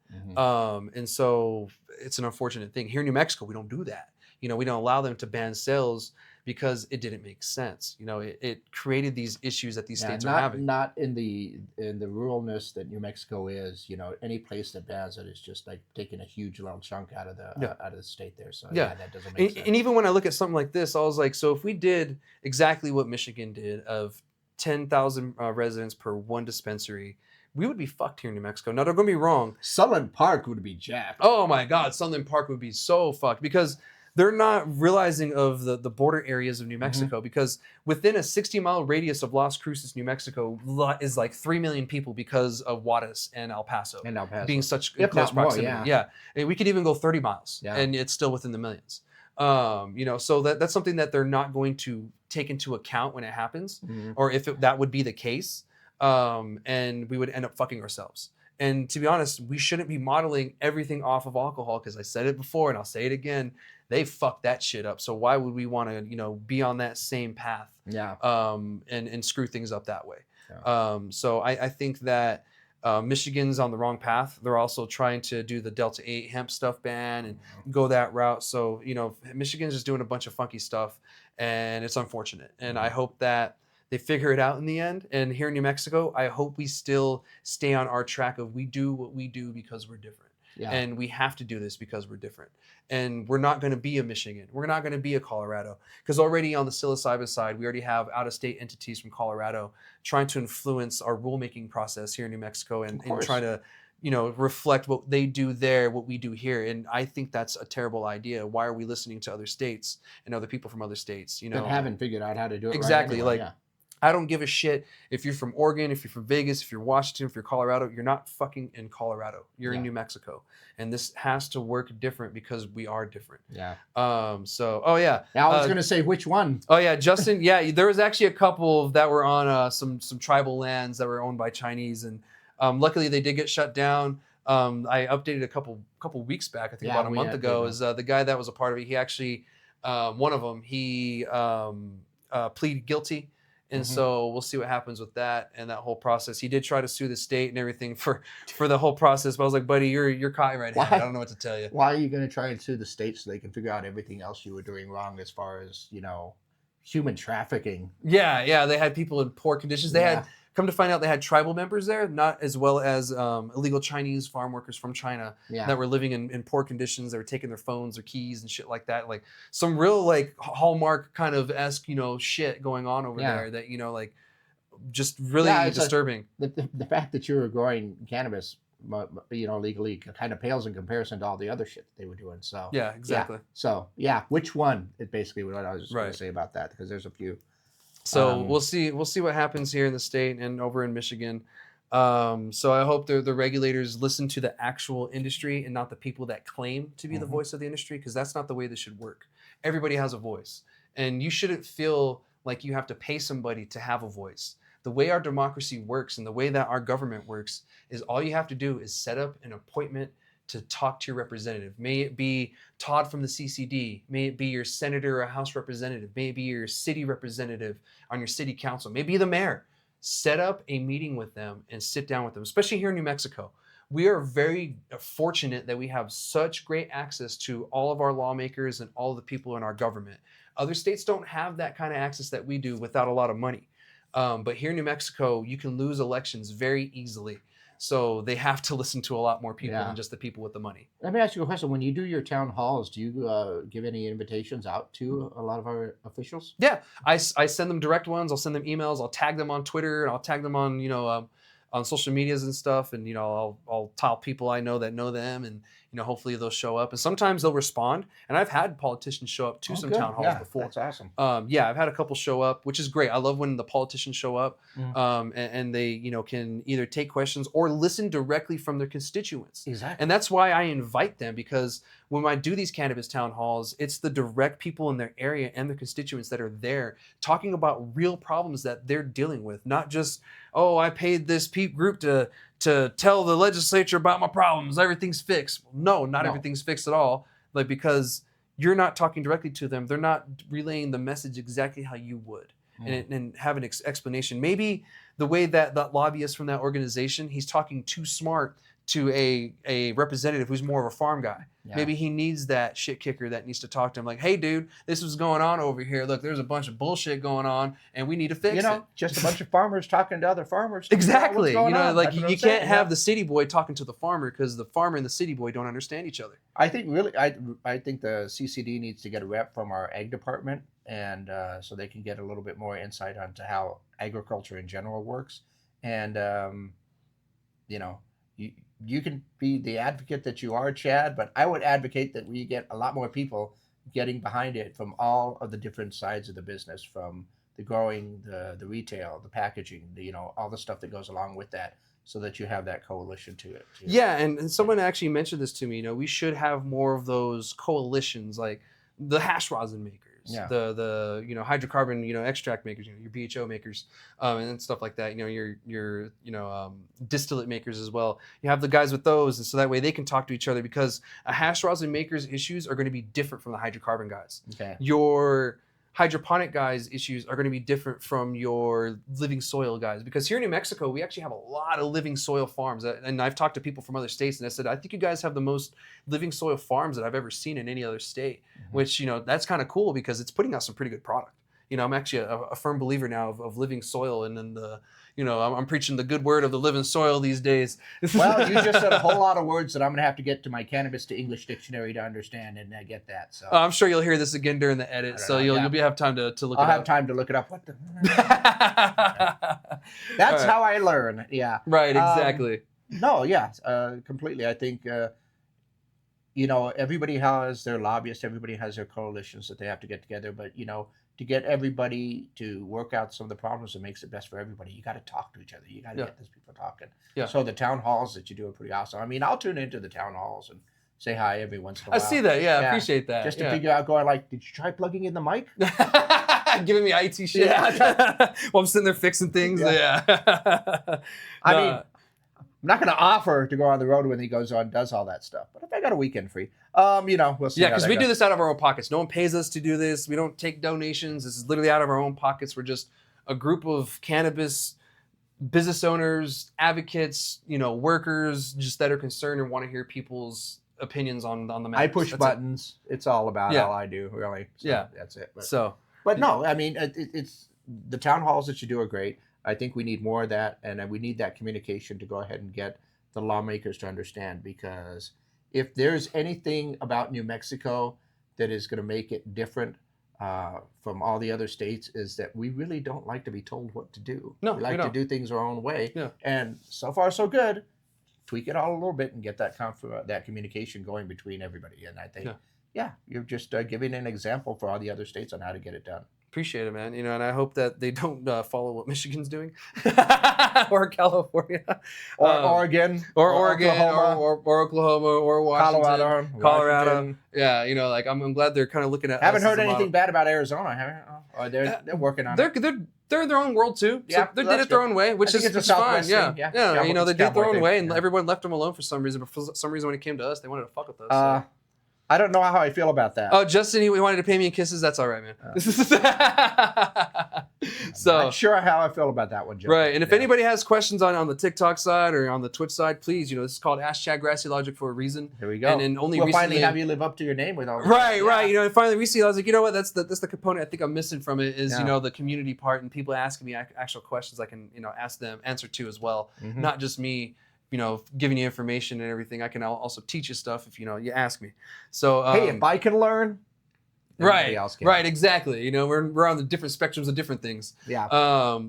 And so it's an unfortunate thing. Here in New Mexico, we don't do that. We don't allow them to ban sales because it didn't make sense. It created these issues that these states are having. Not in the ruralness that New Mexico is. Any place that bans it is just like taking a huge little chunk out of the state there. So that doesn't make sense. And even when I look at something like this, I was like, so if we did exactly what Michigan did of 10,000 residents per one dispensary, we would be fucked here in New Mexico. Now, don't get me wrong. Sunland Park would be jacked. Oh my God, Sunland Park would be so fucked because they're not realizing of the border areas of New Mexico because within a 60-mile radius of Las Cruces, New Mexico is like 3 million people because of Juarez and El Paso. Being such close proximity. More, yeah. And we could even go 30 miles and it's still within the millions. So that's something that they're not going to take into account when it happens, or if that would be the case, and we would end up fucking ourselves. And to be honest, we shouldn't be modeling everything off of alcohol because I said it before and I'll say it again. They fucked that shit up. So why would we want to, be on that same path? Yeah. And screw things up that way. Yeah. So I think that Michigan's on the wrong path. They're also trying to do the Delta 8 hemp stuff ban and go that route. So, Michigan's just doing a bunch of funky stuff and it's unfortunate. And I hope that they figure it out in the end. And here in New Mexico, I hope we still stay on our track of we do what we do because we're different. Yeah. And we have to do this because we're different. And we're not going to be a Michigan. We're not going to be a Colorado. Because already on the psilocybin side, we already have out-of-state entities from Colorado trying to influence our rulemaking process here in New Mexico and trying to, reflect what they do there, what we do here. And I think that's a terrible idea. Why are we listening to other states and other people from other states? That haven't figured out how to do it exactly. Right anyway. I don't give a shit if you're from Oregon, if you're from Vegas, if you're Washington, if you're Colorado. You're not fucking in Colorado. You're in New Mexico. And this has to work different because we are different. Yeah. Now I was going to say which one. Oh, yeah. Justin, there was actually a couple that were on some tribal lands that were owned by Chinese. And luckily they did get shut down. I updated a couple weeks back, I think about a month ago, is the guy that was a part of it. He actually, one of them, he pleaded guilty. And so we'll see what happens with that and that whole process. He did try to sue the state and everything for the whole process. But I was like, buddy, you're copyright. I don't know what to tell you. Why are you going to try and sue the state so they can figure out everything else you were doing wrong as far as, human trafficking? Yeah. They had people in poor conditions. They had, come to find out, they had tribal members there, not as well as illegal Chinese farm workers from China that were living in poor conditions. They were taking their phones, their keys, and shit like that. Like some real like Hallmark kind of esque, shit going on over there that like just really disturbing. The fact that you were growing cannabis, legally, kind of pales in comparison to all the other shit that they were doing. So yeah, exactly. So which one is basically what I was just going to say about that, because there's a few. So we'll see what happens here in the state and over in Michigan. So I hope the regulators listen to the actual industry and not the people that claim to be the voice of the industry, because that's not the way this should work. Everybody has a voice, and you shouldn't feel like you have to pay somebody to have a voice. The way our democracy works and the way that our government works is all you have to do is set up an appointment to talk to your representative. May it be Todd from the CCD, may it be your senator or house representative, may it be your city representative on your city council, maybe the mayor. Set up a meeting with them and sit down with them, especially here in New Mexico. We are very fortunate that we have such great access to all of our lawmakers and all of the people in our government. Other states don't have that kind of access that we do without a lot of money. But here in New Mexico, you can lose elections very easily. So they have to listen to a lot more people than just the people with the money. Let me ask you a question. When you do your town halls, do you give any invitations out to a lot of our officials? Yeah, I send them direct ones. I'll send them emails. I'll tag them on Twitter, and I'll tag them on on social medias and stuff. And I'll tell people I know that know them, and hopefully they'll show up. And sometimes they'll respond. And I've had politicians show up to some town halls before. That's awesome. I've had a couple show up, which is great. I love when the politicians show up, and they can either take questions or listen directly from their constituents. Exactly. And that's why I invite them, because when I do these cannabis town halls, it's the direct people in their area and their constituents that are there talking about real problems that they're dealing with, not just, oh, I paid this group to tell the legislature about my problems, everything's fixed. No, not everything's fixed at all. Like, because you're not talking directly to them, they're not relaying the message exactly how you would, and have an explanation. Maybe the way that lobbyist from that organization, he's talking too smart to a representative who's more of a farm guy. Yeah. Maybe he needs that shit kicker that needs to talk to him like, hey, dude, this is going on over here. Look, there's a bunch of bullshit going on, and we need to fix it. Just a bunch of farmers talking to other farmers. Exactly. You can't have the city boy talking to the farmer, because the farmer and the city boy don't understand each other. I think I think the CCD needs to get a rep from our ag department, and so they can get a little bit more insight onto how agriculture in general works. And, you can be the advocate that you are, Chad, but I would advocate that we get a lot more people getting behind it from all of the different sides of the business, from the growing, the retail, the packaging, all the stuff that goes along with that, so that you have that coalition to it. Yeah, and someone actually mentioned this to me. We should have more of those coalitions, like the hash rosin makers. The hydrocarbon extract makers, your BHO makers, and stuff like that. Your distillate makers as well. You have the guys with those, and so that way they can talk to each other, because a hash rosin maker's issues are going to be different from the hydrocarbon guys. Okay. Your hydroponic guys' issues are going to be different from your living soil guys, because here in New Mexico we actually have a lot of living soil farms, and I've talked to people from other states, and I said, I think you guys have the most living soil farms that I've ever seen in any other state. Which that's kind of cool, because it's putting out some pretty good product. I'm actually a firm believer now of living soil, and then I'm preaching the good word of the living soil these days. Well, you just said a whole lot of words that I'm going to have to get to my cannabis to English dictionary to understand and get that. So I'm sure you'll hear this again during the edit, so you'll have time to look it up. I'll have time to look it up. What the? That's how I learn. Yeah. Right. Exactly. Completely. I think everybody has their lobbyists, everybody has their coalitions that they have to get together, but to get everybody to work out some of the problems that makes it best for everybody, you got to talk to each other. You got to get these people talking. Yeah. So the town halls that you do are pretty awesome. I mean, I'll tune into the town halls and say hi every once in a while. I see that. Yeah, I appreciate that. Just to figure out, going like, did you try plugging in the mic? Giving me IT shit. Yeah. While I'm sitting there fixing things. Yeah. I mean, not going to offer to go on the road when he goes on, does all that stuff. But if I got a weekend free, we'll see. Yeah, because we do this out of our own pockets. No one pays us to do this. We don't take donations. This is literally out of our own pockets. We're just a group of cannabis business owners, advocates, workers, just that are concerned and want to hear people's opinions on the matter. I push buttons. It's all about all I do, really. So that's it. But no, I mean, it's the town halls that you do are great. I think we need more of that, and we need that communication to go ahead and get the lawmakers to understand, because if there's anything about New Mexico that is going to make it different from all the other states, is that we really don't like to be told what to do. No, we like to do things our own way. Yeah. And so far, so good. Tweak it all a little bit and get that communication going between everybody. And I think, you're just giving an example for all the other states on how to get it done. Appreciate it, man. And I hope that they don't follow what Michigan's doing, or California, or Oregon, or Oregon, Oklahoma, or Oklahoma, or Washington, Colorado. Washington. Yeah, I'm glad they're kind of looking at. Haven't heard anything bad about Arizona, haven't you? They're working on it. They're in their own world too. So Yeah, they did it their own way, which is fine. Yeah. They did it their own way, and everyone left them alone for some reason. But for some reason, when it came to us, they wanted to fuck with us. So. I don't know how I feel about that. Oh, Justin, he wanted to pay me in kisses. That's all right, man. So I'm not sure how I feel about that one, Justin. Right, and if anybody has questions on the TikTok side or on the Twitch side, please, this is called Ask Chad Grassy Logic for a reason. Here we go. And only we'll recently, finally have you live up to your name with all this. Right. And finally recently I was like, you know what? That's the component I think I'm missing from it is the community part and people asking me actual questions I can ask them answer to as well, not just me. Giving you information and everything. I can also teach you stuff if you ask me. So hey, if I can learn, right, else can. Right, exactly. We're on the different spectrums of different things. Yeah.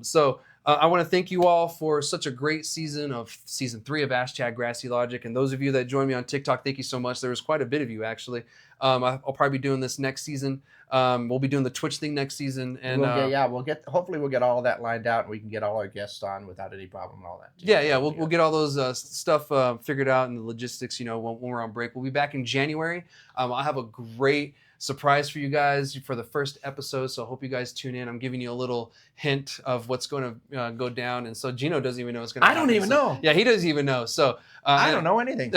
So I want to thank you all for such a great season of season 3 of Ask Chad Grassy Logic, and those of you that joined me on TikTok, thank you so much. There was quite a bit of you actually. I'll probably be doing this next season. We'll be doing the Twitch thing next season, and hopefully we'll get all of that lined out, and we can get all our guests on without any problem and all that. We'll get all those stuff figured out and the logistics. When we're on break, we'll be back in January. I'll have a great surprise for you guys for the first episode, so I hope you guys tune in. I'm giving you a little hint of what's going to go down, and so Gino doesn't even know what's going to happen. I don't even know. Yeah, he doesn't even know. So I don't know anything.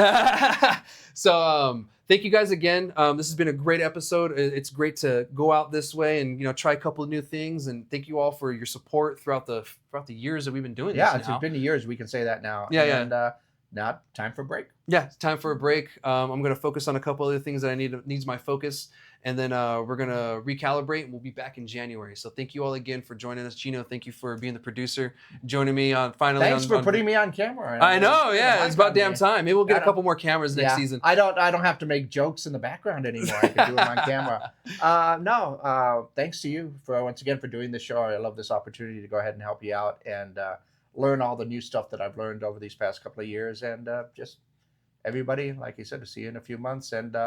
So thank you guys again. This has been a great episode. It's great to go out this way and try a couple of new things. And thank you all for your support throughout the years that we've been doing this. Yeah, it's been years. We can say that now. And now time for a break. Yeah, it's time for a break. I'm going to focus on a couple other things that needs my focus. And then we're going to recalibrate, and we'll be back in January. So thank you all again for joining us. Gino, thank you for being the producer, joining me on finally. Thanks for putting me on camera. I know, yeah. It's about damn time. Maybe we'll get a couple more cameras next season. I don't have to make jokes in the background anymore. I can do them on camera. Thanks to you once again for doing the show. I love this opportunity to go ahead and help you out and learn all the new stuff that I've learned over these past couple of years. And just everybody, like you said, to see you in a few months, and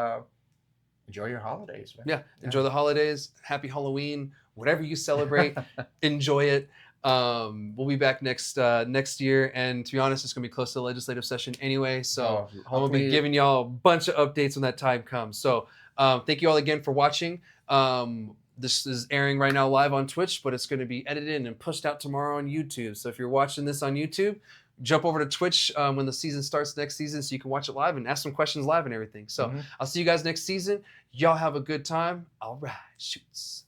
enjoy your holidays, man. Yeah, enjoy the holidays. Happy Halloween. Whatever you celebrate, enjoy it. We'll be back next year, and to be honest, it's gonna be close to the legislative session anyway. So I'm gonna be giving y'all a bunch of updates when that time comes. So thank you all again for watching. This is airing right now live on Twitch, but it's gonna be edited and pushed out tomorrow on YouTube. So if you're watching this on YouTube, jump over to Twitch when the season starts next season so you can watch it live and ask some questions live and everything. So I'll see you guys next season. Y'all have a good time. All right, shoots.